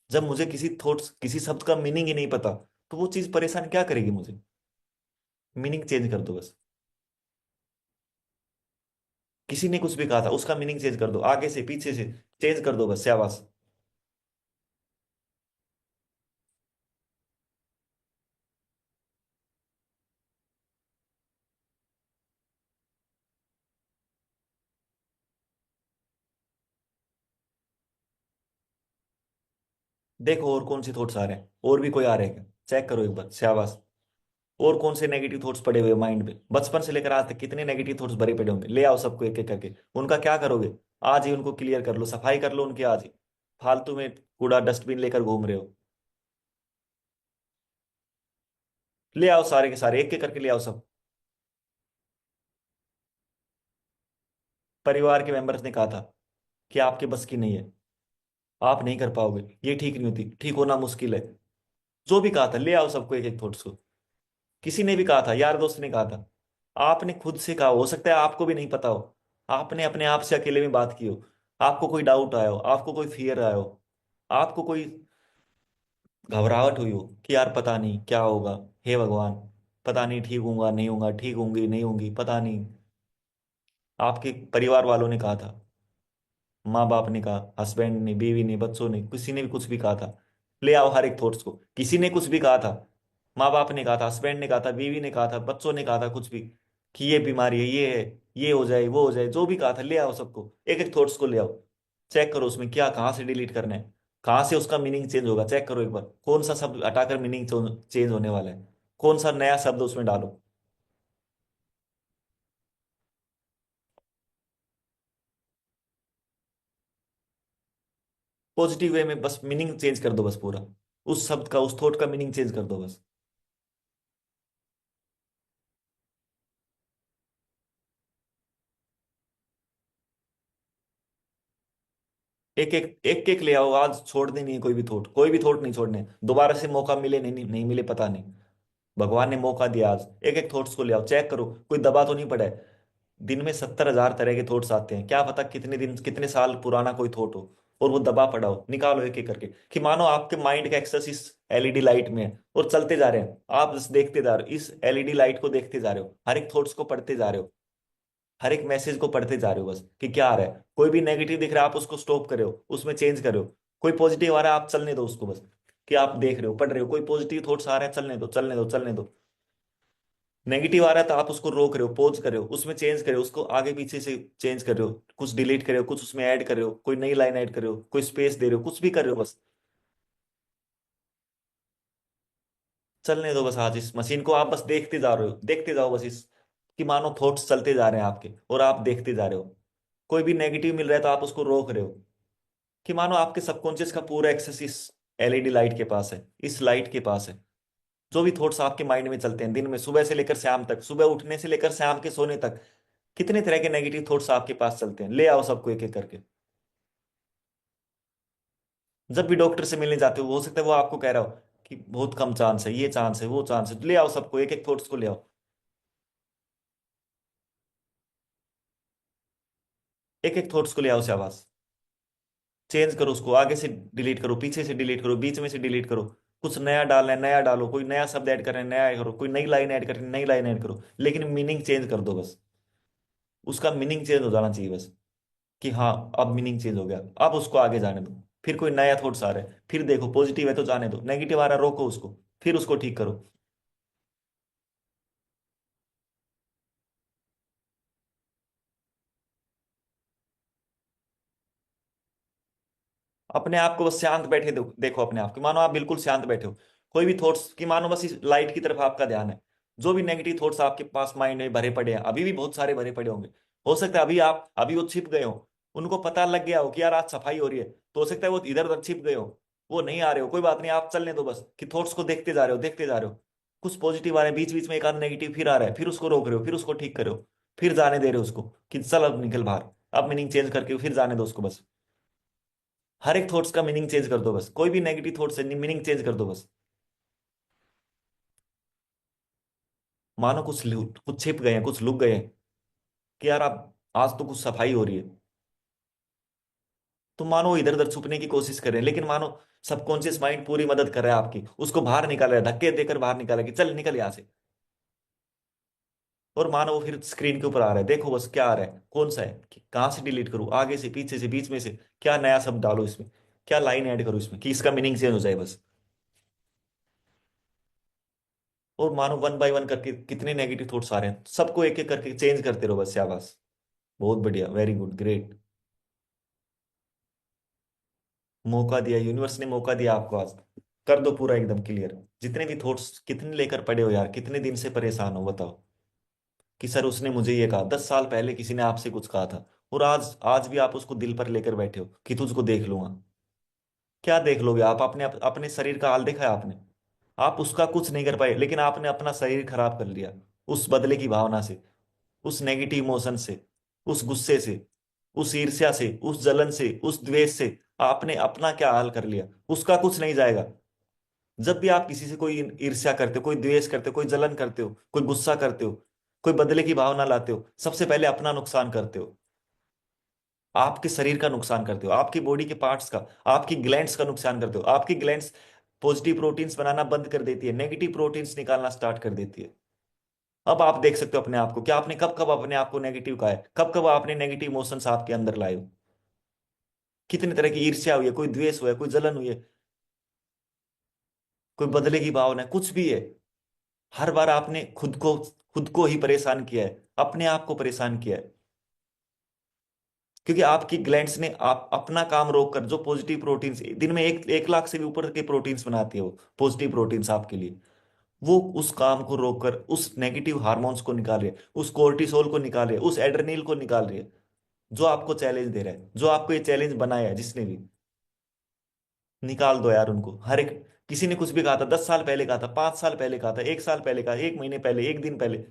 जब मुझे किसी थॉट्स, किसी शब्द का मीनिंग ही नहीं पता, तो वो चीज परेशान क्या करेगी मुझे? मीनिंग चेंज कर दो बस। किसी ने कुछ भी कहा था, उसका मीनिंग चेंज कर दो, आगे से पीछे से चेंज कर दो बस, शाबाश। देखो और कौन से थॉट्स आ रहे हैं, और भी कोई आ रहे हैं क्या, चेक करो एक बार, शाबाश। और कौन से नेगेटिव थॉट्स पड़े हुए माइंड में, बचपन से लेकर आज तक कितने नेगेटिव थॉट्स भरे पड़े होंगे, ले आओ सबको एक एक करके। उनका क्या करोगे? आज ही उनको क्लियर कर लो, सफाई कर लो उनकी आज ही। फालतू में कूड़ा डस्टबिन लेकर घूम रहे हो। ले आओ सारे के सारे, एक एक करके ले आओ सब। परिवार के मेंबर्स ने कहा था कि आपके बस की नहीं है, आप नहीं कर पाओगे, ये ठीक नहीं होती, ठीक होना मुश्किल है। जो भी कहा था ले आओ सबको, एक एक थॉट्स को। किसी ने भी कहा था, यार दोस्त ने कहा था, आपने खुद से कहा, हो सकता है आपको भी नहीं पता हो। आपने अपने आप से अकेले में बात की हो, आपको कोई डाउट आया हो, आपको कोई फियर आया हो, आपको कोई घबराहट हुई हो कि यार पता नहीं क्या होगा, हे भगवान, पता नहीं ठीक होऊंगा नहीं होऊंगा, ठीक होंगी नहीं होंगी पता नहीं। आपके परिवार वालों ने कहा था, माँ बाप ने कहा, हस्बैंड ने, बीवी ने, बच्चों ने, किसी ने भी कुछ भी कहा था, ले आओ हर एक थॉट्स को। किसी ने कुछ भी कहा था, माँ बाप ने कहा था, हस्बैंड ने कहा था, बीवी ने कहा था, बच्चों ने कहा था कुछ भी, कि ये बीमारी है, ये है, ये हो जाए वो हो जाए, जो भी कहा था ले आओ सबको, एक एक थॉट्स को ले आओ। चेक करो उसमें क्या, कहाँ से डिलीट करना है, कहाँ से उसका मीनिंग चेंज होगा, चेक करो एक बार, कौन सा शब्द हटाकर मीनिंग चेंज होने वाला है, कौन सा नया शब्द उसमें डालो। पॉजिटिव वे में बस मीनिंग चेंज कर दो बस पूरा, उस शब्द का, उस थॉट का मीनिंग चेंज कर दो बस। एक एक ले आओ, आज छोड़ने नहीं है कोई भी थॉट, कोई भी थॉट नहीं छोड़ने, दोबारा से मौका मिले नहीं, नहीं मिले पता नहीं। भगवान ने मौका दिया आज, एक एक थॉट्स को ले आओ, चेक करो कोई दबा तो नहीं पड़ा है। दिन में 70,000 तरह के थॉट्स आते हैं, क्या पता कितने दिन कितने साल पुराना कोई थॉट हो और वो दबा पड़ा हो, निकालो एक एक करके। कि मानो आपके माइंड का एक्सेस इस एलईडी लाइट में है और चलते जा रहे हैं, आप बस देखते जा रहे हो, इस एलईडी लाइट को देखते जा रहे हो, हर एक थॉट्स को पढ़ते जा रहे हो, हर एक मैसेज को पढ़ते जा रहे हो बस कि क्या आ रहा है। कोई भी नेगेटिव दिख रहा है आप उसको स्टॉप करे हो, उसमें चेंज करे हो। कोई पॉजिटिव आ रहा है आप चलने दो उसको बस, कि आप देख रहे हो पढ़ रहे हो, कोई पॉजिटिव थॉट्स आ रहे हैं चलने दो चलने दो चलने दो। नेगेटिव आ रहा है तो आप उसको रोक रहे हो, पॉज कर रहे हो, उसमें चेंज कर रहे हो, उसको आगे पीछे से चेंज कर रहे हो, कुछ डिलीट कर रहे हो, कुछ उसमें ऐड कर रहे हो, कोई नई लाइन ऐड कर रहे हो, कोई स्पेस दे रहे हो, कुछ भी कर रहे हो बस। चलने दो बस, आज इस मशीन को आप बस देखते जा रहे हो, देखते जाओ बस इस, कि मानो थॉट्स चलते जा रहे हैं आपके और आप देखते जा रहे हो। कोई भी नेगेटिव मिल रहा है तो आप उसको रोक रहे हो। कि मानो आपके सबकॉन्शियस का पूरा एक्सेस इस एलईडी लाइट के पास है, इस लाइट के पास है। जो भी थॉट्स आपके माइंड में चलते हैं दिन में, सुबह से लेकर शाम तक, सुबह उठने से लेकर शाम के सोने तक, कितने तरह के नेगेटिव थॉट्स आपके पास चलते हैं, ले आओ सबको एक एक करके। जब भी डॉक्टर से मिलने जाते हो सकता है वो आपको कह रहा हो कि बहुत कम चांस है, ये चांस है, वो चांस है, ले आओ सबको एक एक थॉट्स को ले आओ, एक एक थॉट्स को ले आओ शाबाश। चेंज करो उसको, आगे से डिलीट करो, पीछे से डिलीट करो, बीच में से डिलीट करो। कुछ नया डालना है नया डालो, कोई नया शब्द ऐड करना है नया ऐड करो, कोई नई लाइन ऐड करनी है नई लाइन ऐड करो, लेकिन मीनिंग चेंज कर दो बस। उसका मीनिंग चेंज हो जाना चाहिए बस, कि हाँ अब मीनिंग चेंज हो गया, अब उसको आगे जाने दो। फिर कोई नया थॉट्स आ रहा है, फिर देखो पॉजिटिव है तो जाने दो, नेगेटिव आ रहा है रोको उसको, फिर उसको ठीक करो। अपने आप को बस शांत बैठे देखो अपने आप को, मानो आप बिल्कुल शांत बैठे हो, कोई भी थॉट्स की मानो बस इस लाइट की तरफ आपका ध्यान है। जो भी नेगेटिव थॉट्स आपके पास माइंड में भरे पड़े हैं, अभी भी बहुत सारे भरे पड़े होंगे, हो सकता है अभी आप अभी वो छिप गए हो, उनको पता लग गया हो कि यार आज सफाई हो रही है, तो हो सकता है वो इधर उधर छिप गए हो, वो नहीं आ रहे हो, कोई बात नहीं, आप चलने दो बस, कि थॉट्स को देखते जा रहे हो देखते जा रहे हो। कुछ पॉजिटिव आ रहे हैं, बीच बीच में एक आध नेगेटिव फिर आ रहा है, फिर उसको रोक रहे हो, फिर उसको ठीक करो, फिर जाने दे रहे हो उसको, कि चल अब निकल बाहर। अब मीनिंग चेंज करके फिर जाने दो उसको बस। हर एक थॉट्स का मीनिंग चेंज कर दो बस, कोई भी नेगेटिव थॉट्स है मीनिंग चेंज कर दो बस। मानो कुछ छिप गए हैं, कुछ लुक गए हैं, कि यार आप आज तो कुछ सफाई हो रही है, तो मानो वो इधर उधर छुपने की कोशिश कर रहे हैं, लेकिन मानो सबकॉन्शियस माइंड पूरी मदद कर रहा है आपकी, उसको बाहर निकाल रहा है, धक्के देकर बाहर निकाल रहा है कि चल निकल यहाँ से। और मानो वो फिर स्क्रीन के ऊपर आ रहा है, देखो बस क्या आ रहा है, कौन सा है, कि कहाँ से डिलीट करूँ, आगे से पीछे से बीच में से, क्या नया शब्द डालो इसमें, क्या लाइन ऐड करूँ इसमें, कि इसका मीनिंग चेंज हो जाए बस। और मानो वन बाय वन करके कितने नेगेटिव थॉट्स आ रहे हैं, सबको एक एक करके चेंज करते रहो बस, शाबाश। बहुत बढ़िया, वेरी गुड, ग्रेट। मौका दिया, यूनिवर्स ने मौका दिया आपको आज, कर दो पूरा एकदम क्लियर। जितने भी थॉट्स कितने लेकर पड़े हो यार, कितने दिन से परेशान हो बताओ, कि सर उसने मुझे ये कहा, 10 साल पहले किसी ने आपसे कुछ कहा था, और आज आज भी आप उसको दिल पर लेकर बैठे हो कि तुझको देख लूंगा। क्या देख लोगे आप, अपने शरीर का हाल देखा है आपने? आप उसका कुछ नहीं कर पाए, लेकिन आपने अपना शरीर खराब कर लिया, उस बदले की भावना से, उस नेगेटिव इमोशन से, उस गुस्से से, उस ईर्ष्या से, उस जलन से, उस द्वेष से, आपने अपना क्या हाल कर लिया। उसका कुछ नहीं जाएगा। जब भी आप किसी से कोई ईर्ष्या करते हो, कोई द्वेष करते हो, कोई जलन करते हो, कोई गुस्सा करते हो, कोई बदले की भावना लाते हो, सबसे पहले अपना नुकसान करते हो। आपके शरीर का नुकसान करते हो, आपकी बॉडी के पार्ट्स का, आपकी ग्लैंड्स का नुकसान करते हो। आपकी ग्लैंड्स पॉजिटिव प्रोटीन्स बनाना बंद कर देती है, नेगेटिव प्रोटीन्स निकालना स्टार्ट कर देती है। अब आप देख सकते हो अपने आप को, क्या आपने कब कब अपने आप को नेगेटिव कहा है, कब कब आपने नेगेटिव इमोशंस आपके अंदर लाए हो। कितने तरह की ईर्ष्या हुई है, कोई द्वेष हुआ है, कोई जलन हुई है, कोई बदले की भावना है, कुछ भी है। हर बार आपने खुद को ही परेशान किया है, अपने आप को परेशान किया है। क्योंकि आपकी ग्लैंड्स ने आप अपना काम रोक कर जो पॉजिटिव प्रोटीन्स दिन में 1 लाख से भी ऊपर के प्रोटीन्स बनाती है, वो पॉजिटिव प्रोटीन्स आपके लिए, वो उस काम को रोककर उस नेगेटिव हार्मोन्स को निकाल रही है, उस कोर्टिसोल को निकाल रही है, उस एड्रेनल को निकाल रही है, जो आपको चैलेंज दे रहा है, जो आपको ये चैलेंज बनाया है जिसने भी। निकाल दो यार उनको, हर एक। किसी ने कुछ भी कहा था, 10 साल पहले कहा था, 5 साल पहले कहा था, 1 साल पहले कहा, 1 महीने पहले, 1 दिन पहले,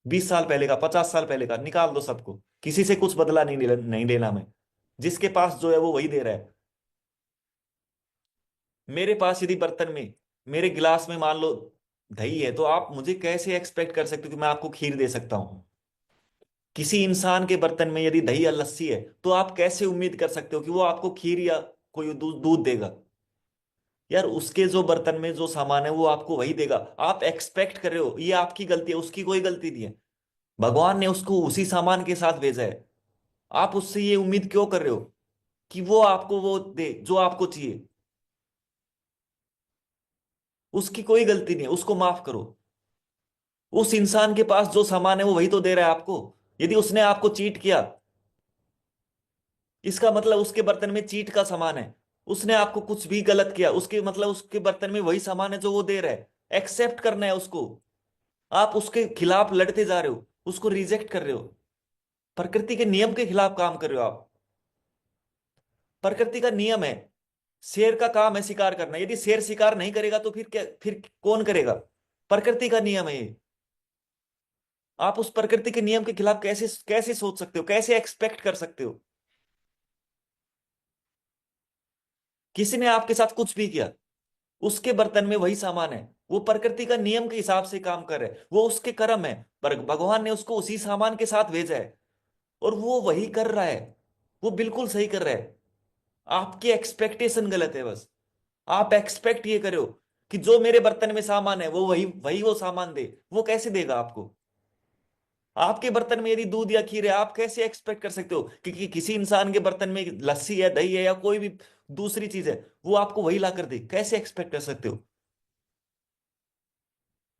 20 साल पहले कहा, 50 साल पहले कहा, निकाल दो सबको। किसी से कुछ बदला नहीं लेना मैं। जिसके पास जो है वो वही दे रहा है। मेरे पास यदि बर्तन में, मेरे गिलास में मान लो दही है, तो आप मुझे कैसे एक्सपेक्ट कर सकते हो कि मैं आपको खीर दे सकता हूं? किसी इंसान के बर्तन में यदि दही या लस्सी है, तो आप कैसे उम्मीद कर सकते हो कि वो आपको खीर या कोई दूध देगा? यार उसके जो बर्तन में जो सामान है वो आपको वही देगा। आप एक्सपेक्ट कर रहे हो, ये आपकी गलती है, उसकी कोई गलती नहीं है। भगवान ने उसको उसी सामान के साथ भेजा है। आप उससे ये उम्मीद क्यों कर रहे हो कि वो आपको वो दे जो आपको चाहिए? उसकी कोई गलती नहीं है, उसको माफ करो। उस इंसान के पास जो सामान है वो वही तो दे रहा है आपको। यदि उसने आपको चीट किया, इसका मतलब उसके बर्तन में चीट का सामान है। उसने आपको कुछ भी गलत किया, उसके मतलब उसके बर्तन में वही सामान है जो वो दे रहा है। एक्सेप्ट करना है उसको। आप उसके खिलाफ लड़ते जा रहे हो, उसको रिजेक्ट कर रहे हो। प्रकृति के नियम के खिलाफ काम कर रहे हो आप। प्रकृति का नियम है, शेर का काम है शिकार करना। यदि शेर शिकार नहीं करेगा तो फिर क्या, फिर कौन करेगा? प्रकृति का नियम है ये। आप उस प्रकृति के नियम के खिलाफ कैसे कैसे सोच सकते हो, कैसे एक्सपेक्ट कर सकते हो? किसी ने आपके साथ कुछ भी किया, उसके बर्तन में वही सामान है। वो प्रकृति का नियम के हिसाब से काम कर रहा है, वो उसके कर्म है। पर भगवान ने उसको उसी सामान के साथ भेजा है, और वो वही कर रहा है। वो बिल्कुल सही कर रहा है। आपकी एक्सपेक्टेशन गलत है बस। आप एक्सपेक्ट ये करो कि जो मेरे बर्तन में सामान है वो वही वही वो सामान दे। वो कैसे देगा आपको? आपके बर्तन में यदि दूध या खीर है, आप कैसे एक्सपेक्ट कर सकते हो कि किसी इंसान के बर्तन में लस्सी है, दही है, या कोई भी दूसरी चीज है, वो आपको वही ला कर दे? कैसे एक्सपेक्ट कर सकते हो?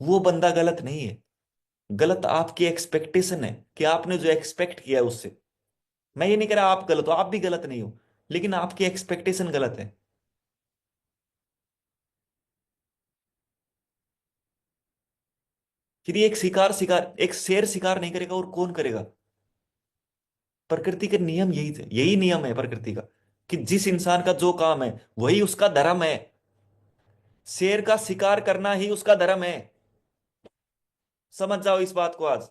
वो बंदा गलत नहीं है। गलत आपकी एक्सपेक्टेशन है कि आपने जो एक्सपेक्ट किया है उससे। मैं ये नहीं कह रहा आप गलत हो, आप भी गलत नहीं हो, लेकिन आपकी एक्सपेक्टेशन गलत है। फिर ये एक शिकार शिकार एक शेर शिकार नहीं करेगा और कौन करेगा? प्रकृति के नियम यही थे, यही नियम है प्रकृति का, कि जिस इंसान का जो काम है वही उसका धर्म है। शेर का शिकार करना ही उसका धर्म है। समझ जाओ इस बात को आज।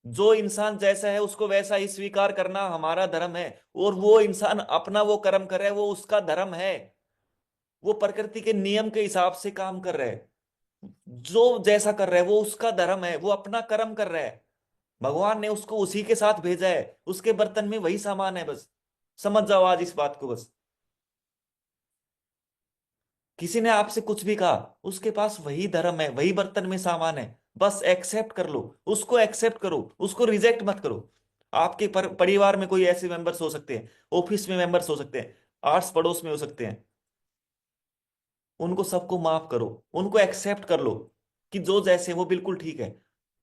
जो इंसान जैसा है उसको वैसा ही स्वीकार करना हमारा धर्म है। और वो इंसान अपना वो कर्म कर रहा है, वो उसका धर्म है। वो प्रकृति के नियम के हिसाब से काम कर रहा है। जो जैसा कर रहा है वो उसका धर्म है, वो अपना कर्म कर रहा है। भगवान ने उसको उसी के साथ भेजा है, उसके बर्तन में वही सामान है बस। समझ जाओ आज इस बात को बस। किसी ने आपसे कुछ भी कहा, उसके पास वही धर्म है, वही बर्तन में सामान है। बस एक्सेप्ट कर लो, उसको एक्सेप्ट करो, उसको रिजेक्ट मत करो। आपके परिवार में कोई ऐसे मेंबर्स हो सकते हैं, ऑफिस में मेंबर्स हो सकते हैं, आस पड़ोस में हो सकते हैं। उनको सबको माफ करो, उनको एक्सेप्ट कर लो कि जो जैसे वो बिल्कुल ठीक है।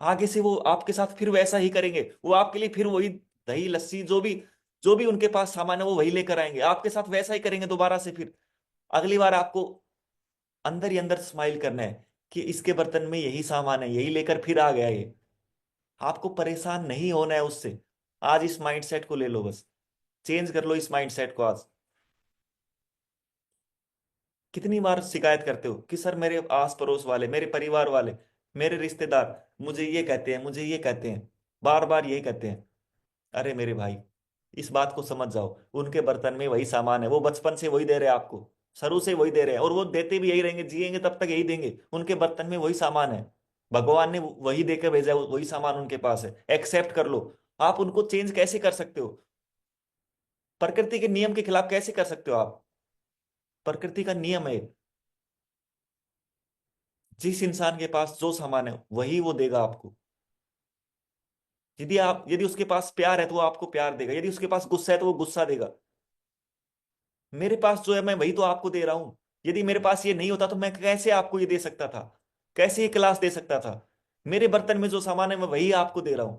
आगे से वो आपके साथ फिर वैसा ही करेंगे। वो आपके लिए फिर वही दही लस्सी जो भी उनके पास सामान है वो वही लेकर आएंगे, आपके साथ वैसा ही करेंगे दोबारा से फिर। अगली बार आपको अंदर ही अंदर स्माइल करना है कि इसके बर्तन में यही सामान है, यही लेकर फिर आ गया ये। आपको परेशान नहीं होना है उससे। आज इस माइंडसेट को ले लो बस। चेंज कर लो इस माइंडसेट को आज। कितनी बार शिकायत करते हो कि सर मेरे आस पड़ोस वाले, मेरे परिवार वाले, मेरे रिश्तेदार मुझे ये कहते हैं, मुझे ये कहते हैं, बार बार यही कहते हैं। अरे मेरे भाई, इस बात को समझ जाओ। उनके बर्तन में वही सामान है, वो बचपन से वही दे रहे हैं आपको। शुरू से वही दे रहे हैं, और वो देते भी यही रहेंगे, जिएंगे तब तक यही देंगे। उनके बर्तन में वही सामान है। भगवान ने वही देकर भेजा है, वही सामान उनके पास है। एक्सेप्ट कर लो। आप उनको चेंज कैसे कर सकते हो? प्रकृति के नियम के खिलाफ कैसे कर सकते हो आप? प्रकृति का नियम है, जिस इंसान के पास जो सामान है वही वो देगा आपको। यदि उसके पास प्यार है तो वो आपको प्यार देगा, यदि उसके पास गुस्सा है तो वो गुस्सा देगा। मेरे पास जो है मैं वही तो आपको दे रहा हूं। यदि मेरे पास ये नहीं होता तो मैं कैसे आपको ये दे सकता था? कैसे ये क्लास दे सकता था? मेरे बर्तन में जो सामान है मैं वही आपको दे रहा हूं।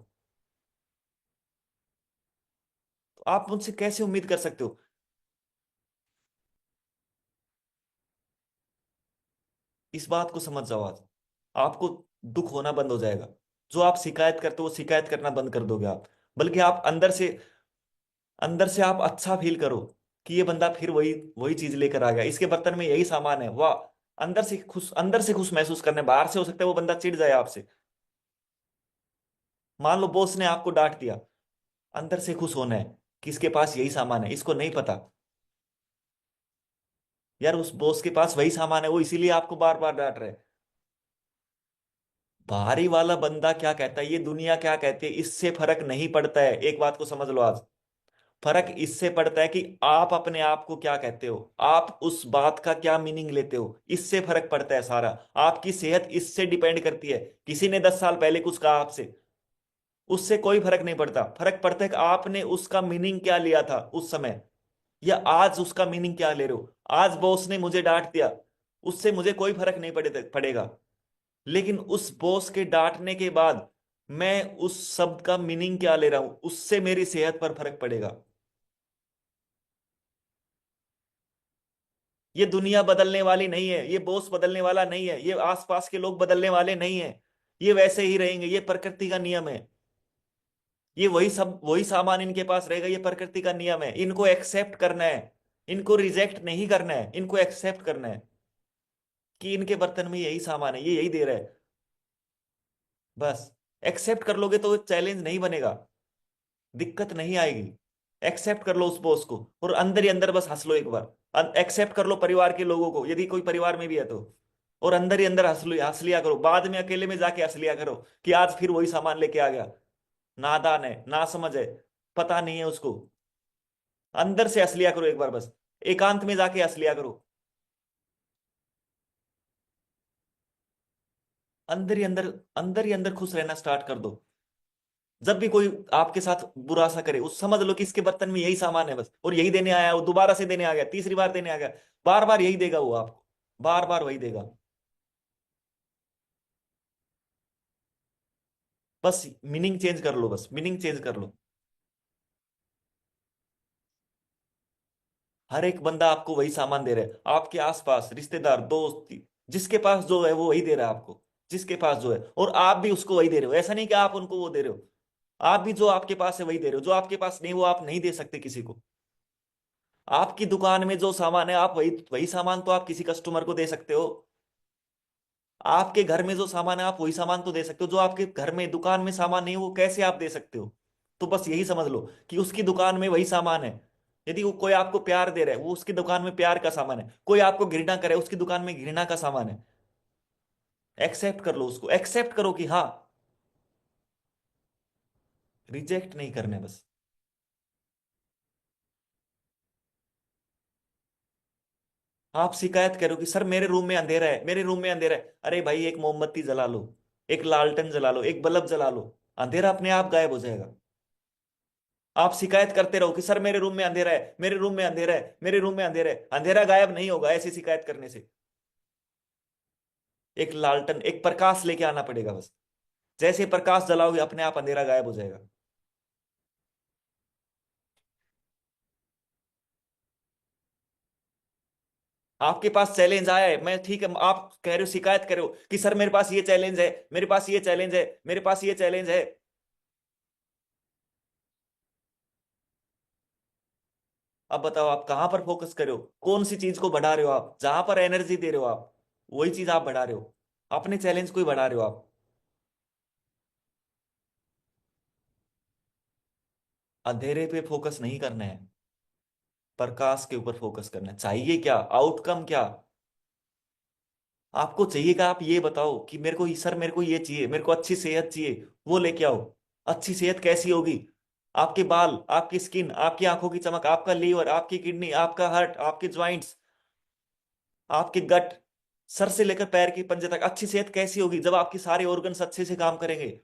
तो आप मुझसे कैसे उम्मीद कर सकते हो? इस बात को समझ जाओ आज। आपको दुख होना बंद हो जाएगा। जो आप शिकायत करते हो वो शिकायत करना बंद कर दोगे आप। बल्कि आप अंदर से आप अच्छा फील करो कि ये बंदा फिर वही वही चीज लेकर आ गया, इसके बर्तन में यही सामान है, वाह। अंदर से खुश महसूस करने, बाहर से हो सकता है वो बंदा चिढ़ जाए आपसे। मान लो बॉस ने आपको डांट दिया, अंदर से खुश होना है कि इसके पास यही सामान है, इसको नहीं पता यार उस बॉस के पास वही सामान है, वो इसीलिए आपको बार बार डांट रहे हैं। बाहरी वाला बंदा क्या कहता है, ये दुनिया क्या कहती है, इससे फर्क नहीं पड़ता है। एक बात को समझ लो आज, फर्क इससे पड़ता है कि आप अपने आप को क्या कहते हो, आप उस बात का क्या मीनिंग लेते हो, इससे फर्क पड़ता है सारा। आपकी सेहत इससे डिपेंड करती है। किसी ने 10 साल पहले कुछ कहा आपसे, उससे कोई फर्क नहीं पड़ता। फर्क पड़ता है कि आपने उसका मीनिंग क्या लिया था उस समय, या आज उसका मीनिंग क्या ले रहे हो। आज बॉस ने मुझे डांट दिया, उससे मुझे कोई फर्क नहीं पड़ेगा। लेकिन उस बॉस के डांटने के बाद मैं उस शब्द का मीनिंग क्या ले रहा हूं, उससे मेरी सेहत पर फर्क पड़ेगा। ये दुनिया बदलने वाली नहीं है, ये बॉस बदलने वाला नहीं है, ये आसपास के लोग बदलने वाले नहीं है। ये वैसे ही रहेंगे, ये प्रकृति का नियम है। ये वही सब वही सामान इनके पास रहेगा, ये प्रकृति का नियम है। इनको एक्सेप्ट करना है, इनको रिजेक्ट नहीं करना है, इनको एक्सेप्ट करना है कि इनके बर्तन में यही सामान है, ये यही दे रहा है। बस एक्सेप्ट कर लोगे तो चैलेंज नहीं बनेगा, दिक्कत नहीं आएगी। एक्सेप्ट कर लो उस बॉस को, और अंदर ही अंदर बस हंस लो एक बार। एक्सेप्ट कर लो परिवार के लोगों को, यदि कोई परिवार में भी है तो। और अंदर ही अंदर हंस लिया करो, बाद में अकेले में जाके हंस लिया करो कि आज फिर वही सामान लेके आ गया। नादान है, ना समझ है, पता नहीं है उसको। अंदर से हंस लिया करो एक बार बस, एकांत में जाके हंस लिया करो। अंदर ही अंदर, अंदर ही अंदर खुश रहना स्टार्ट कर दो। जब भी कोई आपके साथ बुरा सा करे, उस समझ लो कि इसके बर्तन में यही सामान है बस, और यही देने आया, वो दोबारा से देने आ गया, तीसरी बार देने आ गया, बार बार यही देगा वो आपको, बार बार वही देगा। बस मीनिंग चेंज कर लो, बस मीनिंग चेंज कर लो। हर एक बंदा आपको वही सामान दे रहा है, आपके आसपास रिश्तेदार दोस्त, जिसके पास जो है वो वही दे रहा है आपको, जिसके पास जो है, और आप भी उसको वही दे रहे हो। ऐसा नहीं कि आप उनको वो दे रहे हो, आप भी जो आपके पास है वही दे रहे हो। जो आपके पास नहीं वो आप नहीं दे सकते किसी को। आपकी दुकान में जो सामान है, आप वही वही सामान तो आप किसी कस्टमर को दे सकते हो। आपके घर में जो सामान है, आप वही सामान तो दे सकते हो। जो आपके घर में दुकान में सामान नहीं है, वो कैसे आप दे सकते हो। तो बस यही समझ लो कि उसकी दुकान में वही सामान है। यदि वो कोई आपको प्यार दे रहा है, वो उसकी दुकान में प्यार का सामान है। कोई आपको घृणा करे, उसकी दुकान में घृणा का सामान है। एक्सेप्ट कर लो उसको, एक्सेप्ट करो कि हाँ, रिजेक्ट नहीं करने बस। आप शिकायत करो कि सर मेरे रूम में अंधेरा है, मेरे रूम में अंधेरा है। अरे भाई एक मोमबत्ती जला लो, एक लालटेन जला लो, एक बल्ब जला लो, अंधेरा अपने आप गायब हो जाएगा। आप शिकायत करते रहो कि सर मेरे रूम में अंधेरा है, मेरे रूम में अंधेरा है, मेरे रूम में अंधेरा है, अंधेरा गायब नहीं होगा ऐसी शिकायत करने से। एक लालटेन, एक प्रकाश लेके आना पड़ेगा बस। जैसे ही प्रकाश जलाओगे, अपने आप अंधेरा गायब हो जाएगा। आपके पास चैलेंज आया है, मैं ठीक है, आप कह रहे हो, शिकायत कर रहे हो कि सर मेरे पास ये चैलेंज है, मेरे पास ये चैलेंज है, मेरे पास ये चैलेंज है। अब बताओ आप कहां पर फोकस कर रहे हो, कौन सी चीज को बढ़ा रहे हो। आप जहां पर एनर्जी दे रहे हो, आप वही चीज आप बढ़ा रहे हो। अपने चैलेंज को ही बढ़ा रहे हो आप। अंधेरे पे फोकस नहीं करना है, प्रकाश के ऊपर फोकस करना है। चाहिए क्या, आउटकम क्या आपको चाहिएगा, आप ये बताओ कि मेरे को सर मेरे को ये चाहिए, मेरे को अच्छी सेहत चाहिए, वो लेके आओ। अच्छी सेहत कैसी होगी, आपके बाल, आपकी स्किन, आपकी आंखों की चमक, आपका लीवर, आपकी किडनी, आपका हार्ट, आपके ज्वाइंट्स, आपके गट, सर से लेकर पैर के पंजे तक। अच्छी सेहत कैसी होगी, जब आपके सारे ऑर्गन्स अच्छे से काम करेंगे।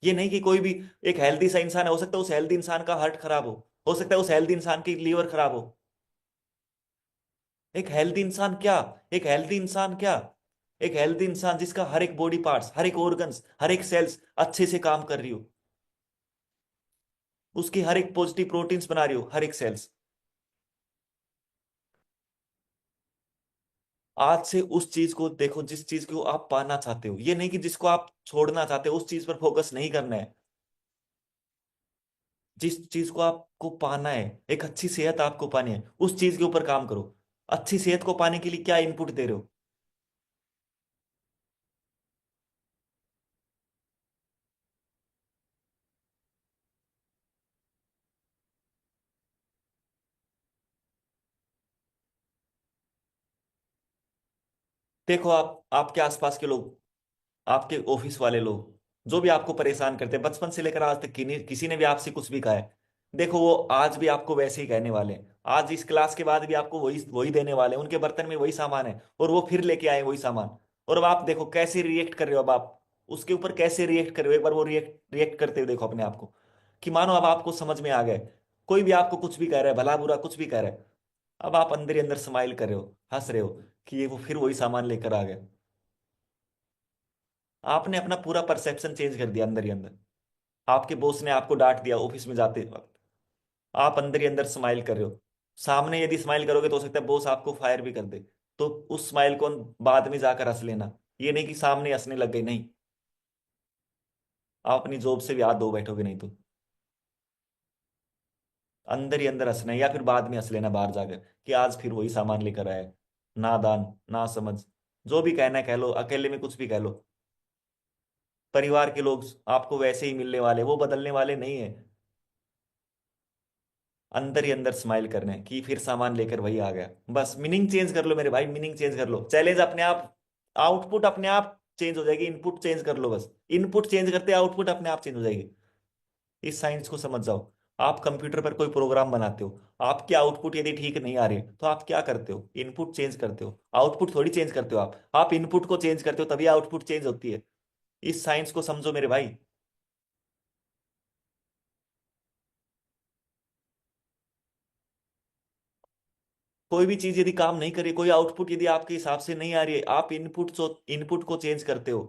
ये नहीं कि कोई भी एक हेल्दी सा इंसान है, हो सकता है उस हेल्दी इंसान का हार्ट खराब हो सकता है उस हेल्दी इंसान की लीवर खराब हो। एक हेल्दी इंसान क्या, एक हेल्दी इंसान क्या, एक हेल्दी इंसान जिसका हर एक बॉडी पार्ट्स, हर एक ऑर्गन्स, हर एक सेल्स अच्छे से काम कर रही हो, उसकी हर एक पॉजिटिव प्रोटीन्स बना रही हो हर एक सेल्स। आज से उस चीज को देखो जिस चीज को आप पाना चाहते हो, ये नहीं कि जिसको आप छोड़ना चाहते हो, उस चीज पर फोकस नहीं करना है। जिस चीज को आपको पाना है, एक अच्छी सेहत आपको पानी है, उस चीज के ऊपर काम करो। अच्छी सेहत को पाने के लिए क्या इनपुट दे रहे हो? देखो, आप आपके आसपास के लोग, आपके ऑफिस वाले लोग, जो भी आपको परेशान करते हैं बचपन से लेकर आज तक, किसी ने भी आपसे कुछ भी कहा है, देखो वो आज भी आपको वैसे ही कहने वाले हैं। आज इस क्लास के बाद भी आपको वही वही देने वाले हैं, उनके बर्तन में वही सामान है और वो फिर लेके आए वही सामान। और अब आप देखो कैसे रिएक्ट कर रहे हो, अब आप उसके ऊपर कैसे रिएक्ट कर रहे हो, एक बार वो रिएक्ट रिएक्ट करते हुए देखो अपने आप को। कि मानो अब आपको समझ में आ गया है, कोई भी आपको कुछ भी कह रहा है, भला बुरा कुछ भी कह रहा है, अब आप अंदर ही अंदर स्माइल कर रहे हो, हंस रहे हो कि ये वो फिर वही सामान लेकर आ गया। आपने अपना पूरा परसेप्शन चेंज कर दिया अंदर ही अंदर। आपके बॉस ने आपको डांट दिया ऑफिस में जाते वक्त, आप अंदर ही अंदर स्माइल कर रहे हो। सामने यदि स्माइल करोगे तो हो सकता है बॉस आपको फायर भी कर दे, तो उस स्माइल को बाद में जाकर हंस लेना। ये नहीं कि सामने हंसने लग गई, नहीं। आप अपनी जॉब से भी हाथ धो बैठोगे, नहीं तो अंदर ही अंदर हंसना है, या फिर बाद में हंस लेना बाहर जाकर कि आज फिर वही सामान लेकर आया है। नादान, ना समझ, जो भी कहना है कह लो, अकेले में कुछ भी कह लो। परिवार के लोग आपको वैसे ही मिलने वाले, वो बदलने वाले नहीं है। अंदर ही अंदर स्माइल करने कि फिर सामान लेकर वही आ गया। बस मीनिंग चेंज कर लो मेरे भाई, मीनिंग चेंज कर लो, चैलेंज अपने आप, आउटपुट अपने आप चेंज हो जाएगी। इनपुट चेंज कर लो, बस इनपुट चेंज करते आउटपुट अपने आप चेंज हो जाएगी। इस साइंस को समझ जाओ। आप कंप्यूटर पर कोई प्रोग्राम बनाते हो, आपके आउटपुट यदि ठीक नहीं आ रहे तो आप क्या करते हो? इनपुट चेंज करते हो, आउटपुट थोड़ी चेंज करते हो। आप इनपुट को चेंज करते हो, तभी आउटपुट चेंज होती है। इस साइंस को समझो मेरे भाई। कोई भी चीज यदि काम नहीं करे, कोई आउटपुट यदि आपके हिसाब से नहीं आ रही है, आप इनपुट को चेंज करते हो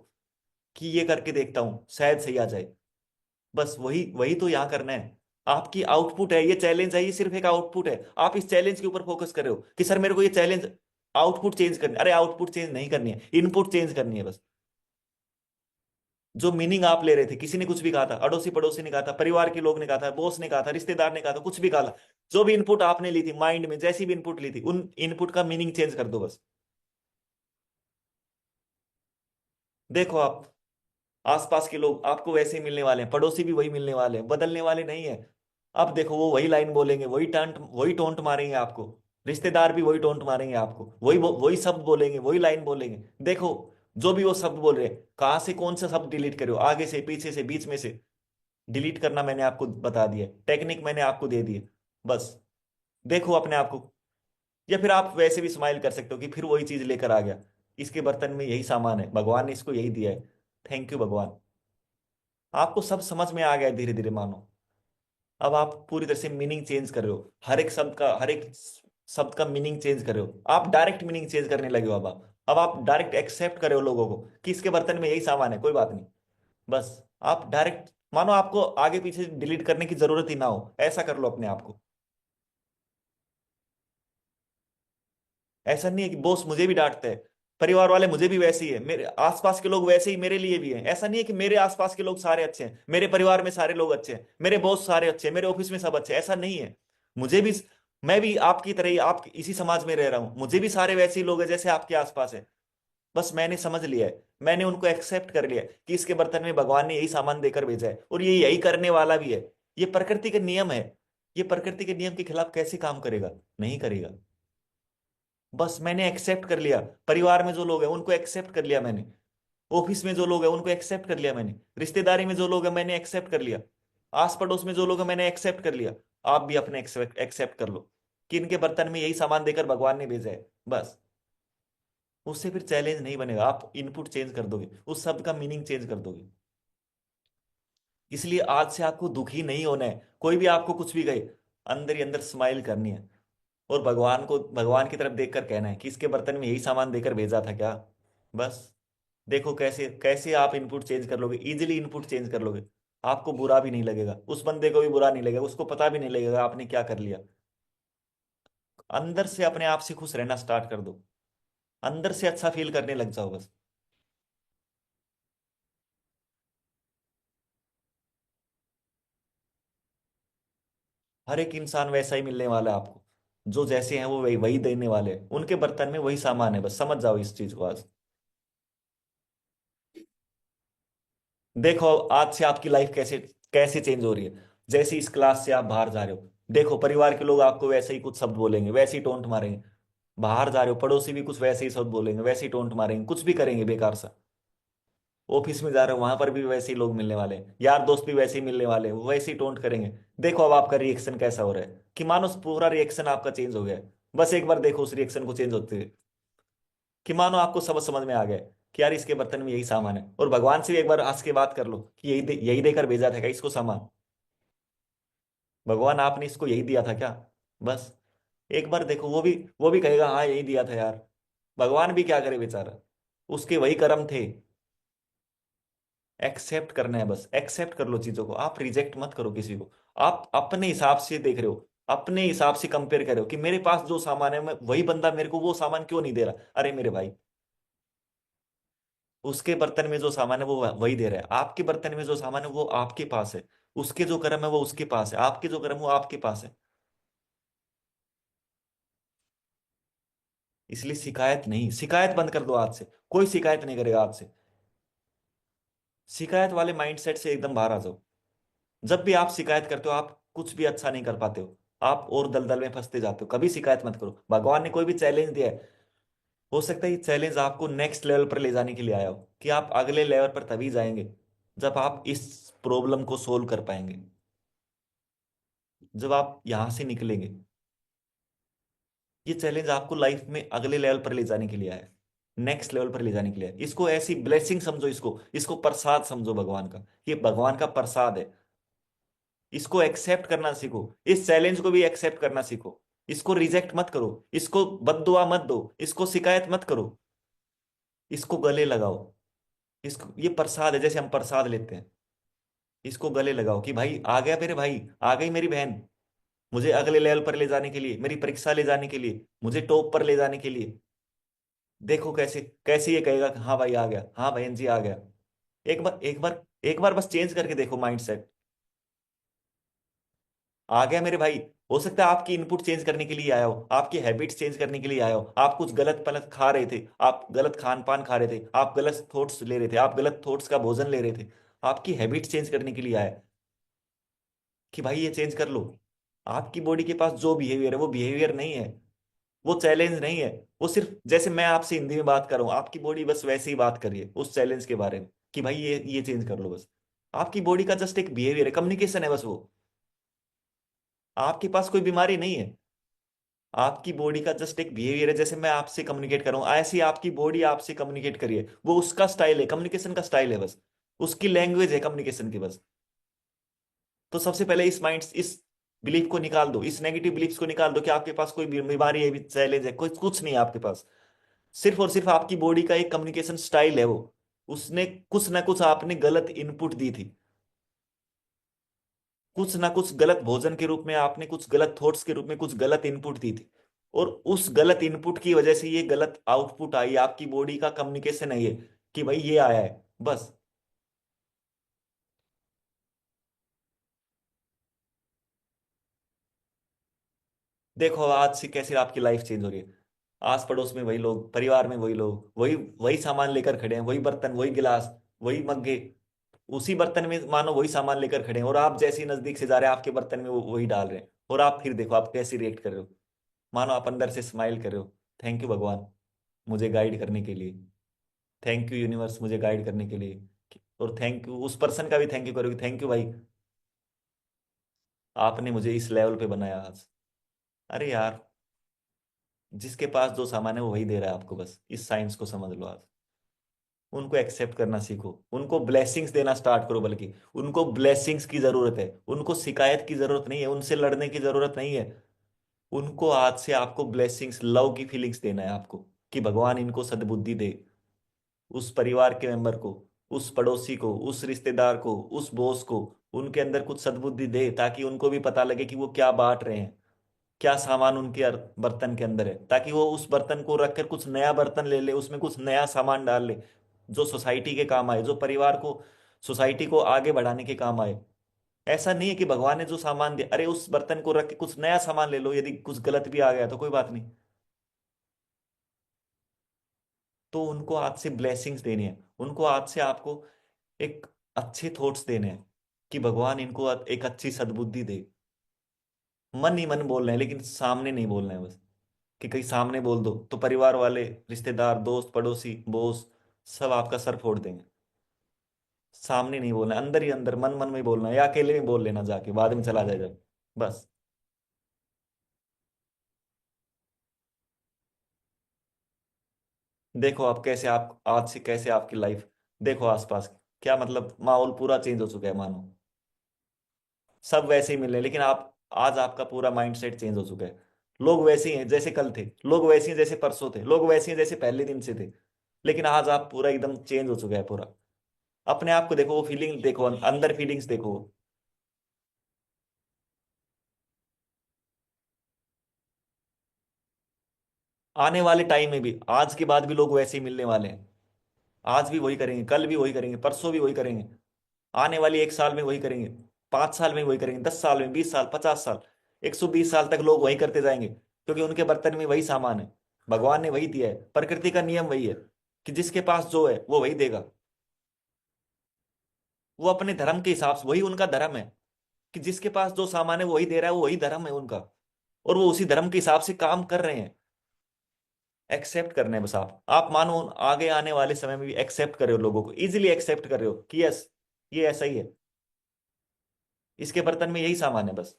कि ये करके देखता हूं शायद सही आ जाए। बस वही वही तो यहाँ करना है। आपकी आउटपुट है, ये चैलेंज है, ये सिर्फ एक आउटपुट है। आप इस चैलेंज के ऊपर फोकस कर रहे हो कि सर मेरे को ये चैलेंज, आउटपुट चेंज करनी, अरे आउटपुट चेंज नहीं करनी है, इनपुट चेंज करनी है बस। जो मीनिंग आप ले रहे थे, किसी ने कुछ भी कहा था, अड़ोसी पड़ोसी ने कहा था, परिवार के लोग ने कहा था, बॉस ने कहा था, रिश्तेदार ने कहा था, कुछ भी कहा था, जो भी इनपुट आपने ली थी माइंड में, जैसी भी इनपुट ली थी, उन इनपुट का मीनिंग चेंज कर दो बस। देखो आप, आसपास के लोग आपको वैसे ही मिलने वाले हैं, पड़ोसी भी वही मिलने वाले हैं, बदलने वाले नहीं है। अब देखो वो वही लाइन बोलेंगे, वही टोंट मारेंगे आपको। रिश्तेदार भी वही टोंट मारेंगे आपको, वही शब्द बोलेंगे, वही लाइन बोलेंगे। देखो, जो भी वो शब्द बोल रहे हैं, कहाँ से कौन सा शब्द डिलीट करो, आगे से, पीछे से, बीच में से, डिलीट करना मैंने आपको बता दिया, टेक्निक मैंने आपको दे दी है। बस देखो अपने आप को। या फिर आप वैसे भी स्माइल कर सकते हो कि फिर वही चीज लेकर आ गया, इसके बर्तन में यही सामान है, भगवान ने इसको यही दिया है, थैंक यू भगवान। आपको सब समझ में आ गया धीरे धीरे, मानो। अब आप पूरी तरह से मीनिंग चेंज कर रहे हो, हर एक शब्द का मीनिंग चेंज कर रहे हो, आप डायरेक्ट मीनिंग चेंज करने लगे हो। अब आप डायरेक्ट एक्सेप्ट कर रहे हो लोगों को कि इसके बर्तन में यही सामान है, कोई बात नहीं। बस आप डायरेक्ट मानो, आपको आगे पीछे डिलीट करने की जरूरत ही ना हो, ऐसा कर लो अपने आप को। ऐसा नहीं है कि बॉस मुझे भी डांटते हैं, परिवार वाले मुझे भी वैसे ही है, मेरे आसपास के लोग वैसे ही मेरे लिए भी हैं। ऐसा नहीं है कि मेरे आसपास के लोग सारे अच्छे हैं, मेरे परिवार में सारे लोग अच्छे हैं, मेरे बॉस सारे अच्छे हैं, मेरे ऑफिस में सब अच्छे हैं, ऐसा नहीं है। मुझे भी, मैं भी आपकी तरह ही, आप इसी समाज में रह रहा हूं, मुझे भी सारे वैसे ही लोग हैं जैसे आपके आसपास है। बस मैंने समझ लिया है, मैंने उनको एक्सेप्ट कर लिया है कि इसके बर्तन में भगवान ने यही सामान देकर भेजा है और ये यही करने वाला भी है। ये प्रकृति के नियम है। ये प्रकृति के नियम के खिलाफ कैसे काम करेगा? नहीं करेगा। बस मैंने एक्सेप्ट कर लिया, परिवार में जो लोग हैं उनको एक्सेप्ट कर लिया मैंने, ऑफिस में जो लोग हैं उनको एक्सेप्ट कर लिया मैंने, रिश्तेदारी में जो लोग हैं मैंने एक्सेप्ट कर लिया, आस पड़ोस में जो लोग हैं मैंने एक्सेप्ट कर लिया। आप भी अपने एक्सेप्ट कर लो कि इनके बर्तन में यही सामान देकर भगवान ने भेजा है। बस उससे फिर चैलेंज नहीं बनेगा, आप इनपुट चेंज कर दोगे, उस शब्द का मीनिंग चेंज कर दोगे। इसलिए आज से आपको दुखी नहीं होना है, कोई भी आपको कुछ भी कहे, अंदर ही अंदर स्माइल करनी है और भगवान की तरफ देखकर कहना है कि इसके बर्तन में यही सामान देकर भेजा था क्या। बस देखो कैसे कैसे आप इनपुट चेंज कर लोगे, इजीली इनपुट चेंज कर लोगे। आपको बुरा भी नहीं लगेगा, उस बंदे को भी बुरा नहीं लगेगा, उसको पता भी नहीं लगेगा आपने क्या कर लिया। अंदर से अपने आप से खुश रहना स्टार्ट कर दो, अंदर से अच्छा फील करने लग जाओ बस। हर एक इंसान वैसा ही मिलने वाला है आपको। जो जैसे हैं वो वही वही देने वाले हैं, उनके बर्तन में वही सामान है, बस समझ जाओ इस चीज को आज। देखो आज से आपकी लाइफ कैसे कैसे चेंज हो रही है। जैसे इस क्लास से आप बाहर जा रहे हो, देखो परिवार के लोग आपको वैसे ही कुछ शब्द बोलेंगे, वैसे ही टोंट मारेंगे। बाहर जा रहे हो, पड़ोसी भी कुछ वैसे ही शब्द बोलेंगे, वैसे ही टोंट मारेंगे, कुछ भी करेंगे बेकार सा। ऑफिस में जा रहे हो, वहां पर भी वैसे ही लोग मिलने वाले हैं, यार दोस्त भी वैसे ही मिलने वाले हैं, वो वैसे ही टोंट करेंगे। देखो अब आपका रिएक्शन कैसा हो रहा है, कि मानो पूरा रिएक्शन आपका चेंज हो गया है। बस एक बार देखो उस रिएक्शन को चेंज होते हुए, कि मानो आपको समझ समझ में आ गया है कि यार इसके बर्तन में यही सामान है। और भगवान से भी एक बार हंस के बात कर लो कि यही देकर भेजा था क्या इसको सामान। भगवान आपने इसको यही दिया था क्या। बस एक बार देखो, वो भी कहेगा हाँ यही दिया था यार। भगवान भी क्या करे बेचारा, उसके वही कर्म थे। एक्सेप्ट करना है, बस एक्सेप्ट कर लो चीजों को, आप रिजेक्ट मत करो किसी को। आप अपने हिसाब से देख रहे हो, अपने हिसाब से कंपेयर कर रहे हो कि मेरे पास जो सामान है, मैं वही बंदा मेरे को वो सामान क्यों नहीं दे रहा। अरे मेरे भाई, उसके बर्तन में जो सामान है वो वही दे रहा है, आपके बर्तन में जो सामान है वो आपके पास है। उसके जो कर्म है वो उसके पास है, आपके जो कर्म है वो आपके पास है। इसलिए शिकायत नहीं, शिकायत बंद कर दो आज से। कोई शिकायत नहीं करेगा आज से। शिकायत वाले माइंडसेट से एकदम बाहर आ जाओ। जब भी आप शिकायत करते हो, आप कुछ भी अच्छा नहीं कर पाते हो। आप और दलदल में फंसते जाते हो। कभी शिकायत मत करो। भगवान ने कोई भी चैलेंज दिया है, हो सकता है ये चैलेंज आपको नेक्स्ट लेवल पर ले जाने के लिए आया हो, कि आप अगले लेवल पर तभी जाएंगे जब आप इस प्रॉब्लम को सोल्व कर पाएंगे, जब आप यहां से निकलेंगे। ये चैलेंज आपको लाइफ में अगले लेवल पर ले जाने के लिए आया है, नेक्स्ट लेवल पर ले जाने के लिए आया है। इसको ऐसी ब्लेसिंग समझो, इसको इसको प्रसाद समझो भगवान का। ये भगवान का प्रसाद है। इसको एक्सेप्ट करना सीखो, इस चैलेंज को भी एक्सेप्ट करना सीखो। इसको रिजेक्ट मत करो, इसको बद्दुआ मत दो, इसको शिकायत मत करो। इसको गले लगाओ। इसको, ये प्रसाद है, जैसे हम प्रसाद लेते हैं। इसको गले लगाओ कि भाई आ गया मेरे भाई, आ गई मेरी बहन, मुझे अगले लेवल पर ले जाने के लिए, मेरी परीक्षा ले जाने के लिए, मुझे टॉप पर ले जाने के लिए। देखो कैसे कैसे ये कहेगा कि हाँ भाई आ गया, हाँ बहन जी आ गया। एक बार बस चेंज करके देखो माइंडसेट। आ गया मेरे भाई। हो सकता है आपकी इनपुट चेंज करने के लिए आया हो, आपकी हैबिट्स चेंज करने के लिए आया हो। आप कुछ गलत पलत खा रहे थे, आप गलत खान पान खा रहे थे, आप गलत थॉट्स ले रहे थे, आप गलत थॉट्स का भोजन ले रहे थे। आपकी हैबिट चेंज करने के लिए आया है, कि भाई ये चेंज कर लो। आपकी बॉडी के पास जो बिहेवियर है वो बिहेवियर नहीं है, वो चैलेंज नहीं है। वो सिर्फ जैसे मैं आपसे हिंदी में बात कर रहा हूँ, आपकी बॉडी बस वैसे ही बात करिए उस चैलेंज के बारे में, कि भाई ये चेंज कर लो बस। आपकी बॉडी का जस्ट एक बिहेवियर है, कम्युनिकेशन है बस वो। आपके पास कोई बीमारी नहीं है। आपकी बॉडी का जस्ट एक बिहेवियर है, जैसे मैं आपसे कम्युनिकेट कर रहा हूँ ऐसे ही आपकी बॉडी आपसे कम्युनिकेट करिए। वो उसका स्टाइल है, कम्युनिकेशन का स्टाइल है बस। उसकी लैंग्वेज है कम्युनिकेशन की बस। तो सबसे पहले इस बिलीफ को निकाल दो, इस नेगेटिव बिलीफ्स को निकाल दो कि आपके पास कोई बीमारी है, चैलेंज है, कोई कुछ नहीं है आपके पास। सिर्फ और सिर्फ आपकी बॉडी का एक कम्युनिकेशन स्टाइल है वो। उसने कुछ ना कुछ आपने गलत इनपुट दी थी, कुछ ना कुछ गलत भोजन के रूप में आपने कुछ गलत थॉट्स के रूप में कुछ गलत इनपुट दी थी। और उस गलत इनपुट की वजह से ये गलत आउटपुट आई, आपकी बॉडी का कम्युनिकेशन है ये, कि भाई ये आया है बस। देखो आज से कैसे आपकी लाइफ चेंज हो रही है। आस पड़ोस में वही लोग, परिवार में वही लोग, वही वही सामान लेकर खड़े हैं, वही बर्तन, वही गिलास, वही मग्गे। उसी बर्तन में मानो वही सामान लेकर खड़े हैं, और आप जैसे ही नजदीक से जा रहे हैं आपके बर्तन में वो वही डाल रहे हैं। और आप फिर देखो आप कैसे रिएक्ट कर रहे हो। मानो आप अंदर से स्माइल कर रहे हो, थैंक यू भगवान मुझे गाइड करने के लिए, थैंक यू यूनिवर्स मुझे गाइड करने के लिए। और थैंक यू उस पर्सन का भी थैंक यू करोगे, थैंक यू भाई, आपने मुझे इस लेवल पे बनाया आज। अरे यार, जिसके पास जो सामान है वो वही दे रहा है आपको, बस इस साइंस को समझ लो आज। उनको एक्सेप्ट करना सीखो, उनको ब्लेसिंग्स देना स्टार्ट करो, बल्कि उनको ब्लेसिंग्स की जरूरत है, उनको शिकायत की जरूरत नहीं है, उनसे लड़ने की जरूरत नहीं है। उनको आज से आपको ब्लेसिंग्स, लव की फीलिंग्स देना है आपको, कि भगवान इनको सद्बुद्धि दे। उस परिवार के मेंबर को, उस पड़ोसी को, उस रिश्तेदार को, उस बॉस को, उनके अंदर कुछ सद्बुद्धि दे, ताकि उनको भी पता लगे कि वो क्या बांट रहे हैं, क्या सामान उनके बर्तन के अंदर है, ताकि वो उस बर्तन को रखकर कुछ नया बर्तन ले ले, उसमें कुछ नया सामान डाल ले, जो सोसाइटी के काम आए, जो परिवार को, सोसाइटी को आगे बढ़ाने के काम आए। ऐसा नहीं है कि भगवान ने जो सामान दिया, अरे उस बर्तन को रख के कुछ नया सामान ले लो, यदि कुछ गलत भी आ गया तो कोई बात नहीं। तो उनको आज से ब्लेसिंग्स देने हैं, उनको आज से आपको एक अच्छे थॉट्स देने हैं कि भगवान इनको एक अच्छी सद्बुद्धि दे। मन ही मन बोल रहे हैं, लेकिन सामने नहीं बोल रहे हैं बस, कि कहीं सामने बोल दो तो परिवार वाले, रिश्तेदार, दोस्त, पड़ोसी, बॉस, सब आपका सर फोड़ देंगे। सामने नहीं बोलना है, अंदर ही अंदर मन मन में ही बोलना है, या अकेले में बोल लेना जाके, बाद में चला जाए जब। बस। देखो आप कैसे, आप आज से कैसे आपकी लाइफ, देखो आसपास क्या मतलब माहौल पूरा चेंज हो चुका है मानो। सब वैसे ही मिल रहे हैं, लेकिन आप, आज आपका पूरा माइंडसेट चेंज हो चुका है। लोग वैसे ही हैं जैसे कल थे, लोग वैसे ही जैसे परसों थे, लोग वैसे ही जैसे पहले दिन से थे। लेकिन आज आप पूरा एकदम चेंज हो चुका है पूरा। अपने आप को देखो, वो फीलिंग देखो, अंदर फीलिंग्स देखो। आने वाले टाइम में भी, आज के बाद भी लोग वैसे ही मिलने वाले हैं। आज भी वही करेंगे, कल भी वही करेंगे, परसों भी वही करेंगे। आने वाली 1 साल में वही करेंगे, 5 साल में वही करेंगे, 10 साल में, 20 साल, 50 साल, 120 साल तक लोग वही करते जाएंगे, क्योंकि उनके बर्तन में वही सामान है। भगवान ने वही दिया है, प्रकृति का नियम वही है कि जिसके पास जो है वो वही देगा। वो अपने धर्म के हिसाब से, वही उनका धर्म है कि जिसके पास जो सामान है वो वही दे रहा है, वो वही धर्म है उनका। और वो उसी धर्म के हिसाब से काम कर रहे हैं। एक्सेप्ट करने हैं बस। आप मानो आगे आने वाले समय में भी एक्सेप्ट कर रहे हो, लोगों को इजीली एक्सेप्ट कर रहे हो कि यस, ये ऐसा ही है, इसके बर्तन में यही सामान है बस।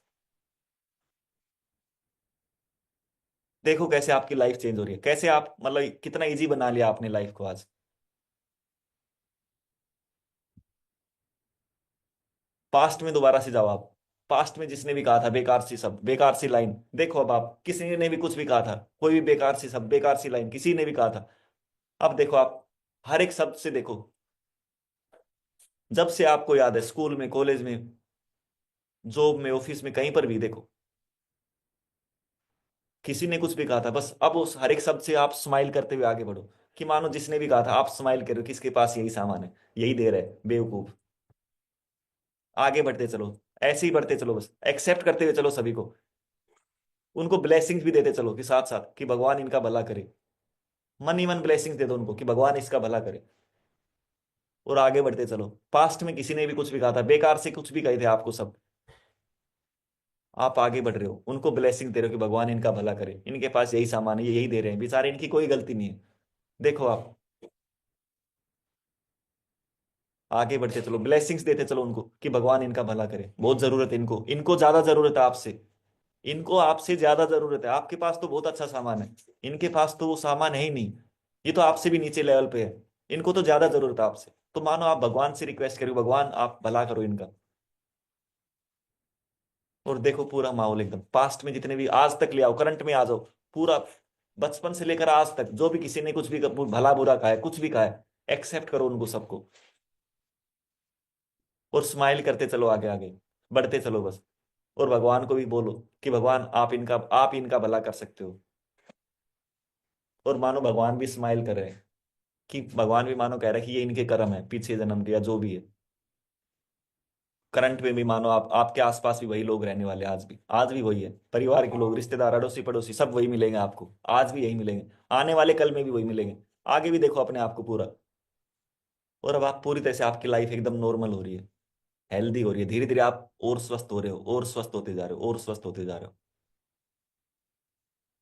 देखो कैसे आपकी लाइफ चेंज हो रही है, कैसे आप मतलब कितना इजी बना लिया आपने लाइफ को आज। पास्ट में दोबारा से जाओ आप। पास्ट में जिसने भी कहा था बेकार सी सब, बेकार सी लाइन, देखो अब आप, किसी ने भी कुछ भी कहा था, कोई भी बेकार सी सब, बेकार सी लाइन किसी ने भी कहा था, अब देखो आप, हर एक शब्द से देखो, जब से आपको याद है, स्कूल में, कॉलेज में, जॉब में, ऑफिस में, कहीं पर भी देखो, किसी ने कुछ भी कहा था, बस अब उस हर एक शब्द से आप स्माइल करते हुए आगे बढ़ो। कि मानो जिसने भी कहा था, आप स्माइल करो, किसके पास यही सामान है, यही दे रहा है बेवकूफ। आगे बढ़ते चलो, ऐसे ही बढ़ते चलो, बस एक्सेप्ट करते हुए चलो सभी को। उनको ब्लेसिंग्स भी देते चलो कि साथ साथ, कि भगवान इनका भला करे। मन ही मन ब्लेसिंग्स दे दो उनको कि भगवान इसका भला करे। और आगे बढ़ते चलो। पास्ट में किसी ने भी कुछ भी कहा था, बेकार से कुछ भी कहे थे आपको सब, आप आगे बढ़ रहे हो, उनको ब्लेसिंग दे रहे हो कि भगवान इनका भला करे, इनके पास यही सामान है, ये यही दे रहे हैं बेचारे, इनकी कोई गलती नहीं है। देखो आप, आगे बढ़ते चलो, ब्लेसिंग्स देते चलो उनको कि भगवान इनका भला करे, बहुत जरूरत है इनको, इनको ज्यादा जरूरत है आपसे। इनको आपसे ज्यादा जरूरत है, आपके पास तो बहुत अच्छा सामान है, इनके पास तो वो सामान है ही नहीं। ये तो आपसे भी नीचे लेवल पे है, इनको तो ज्यादा जरूरत है आपसे। तो मानो आप भगवान से रिक्वेस्ट करो, भगवान आप भला करो इनका। और देखो पूरा माहौल एकदम, पास्ट में जितने भी आज तक ले आओ, करंट में आ जाओ, पूरा बचपन से लेकर आज तक जो भी किसी ने कुछ भी भला बुरा कहा है, कुछ भी कहा है, एक्सेप्ट करो उनको सबको। और स्माइल करते चलो, आगे आगे बढ़ते चलो बस। और भगवान को भी बोलो कि भगवान आप इनका भला कर सकते हो। और मानो भगवान भी स्माइल कर रहे हैं, कि भगवान भी मानो कह रहा है कि ये इनके कर्म है, पीछे जन्म दिया जो भी है। करंट में भी मानो आप, आपके आसपास भी वही लोग रहने वाले हैं, आज भी वही है, परिवार के लोग, रिश्तेदार, अड़ोसी पड़ोसी, सब वही मिलेंगे आपको, आज भी यही मिलेंगे, आने वाले कल में भी वही मिलेंगे। आगे भी देखो अपने आप को पूरा। और अब आप पूरी तरह से, आपकी लाइफ एकदम नॉर्मल हो रही है, हेल्दी हो रही है, धीरे धीरे आप और स्वस्थ हो रहे हो, और स्वस्थ होते जा रहे हो, और स्वस्थ होते जा रहे हो,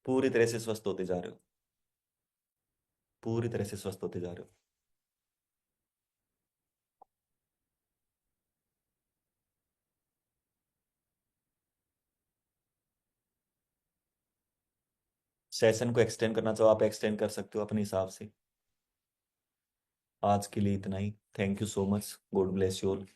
पूरी तरह से स्वस्थ होते जा रहे हो, पूरी तरह से स्वस्थ होते जा रहे हो। सेशन को एक्सटेंड करना चाहो आप, एक्सटेंड कर सकते हो अपने हिसाब से। आज के लिए इतना ही, thank you so much, God bless you all.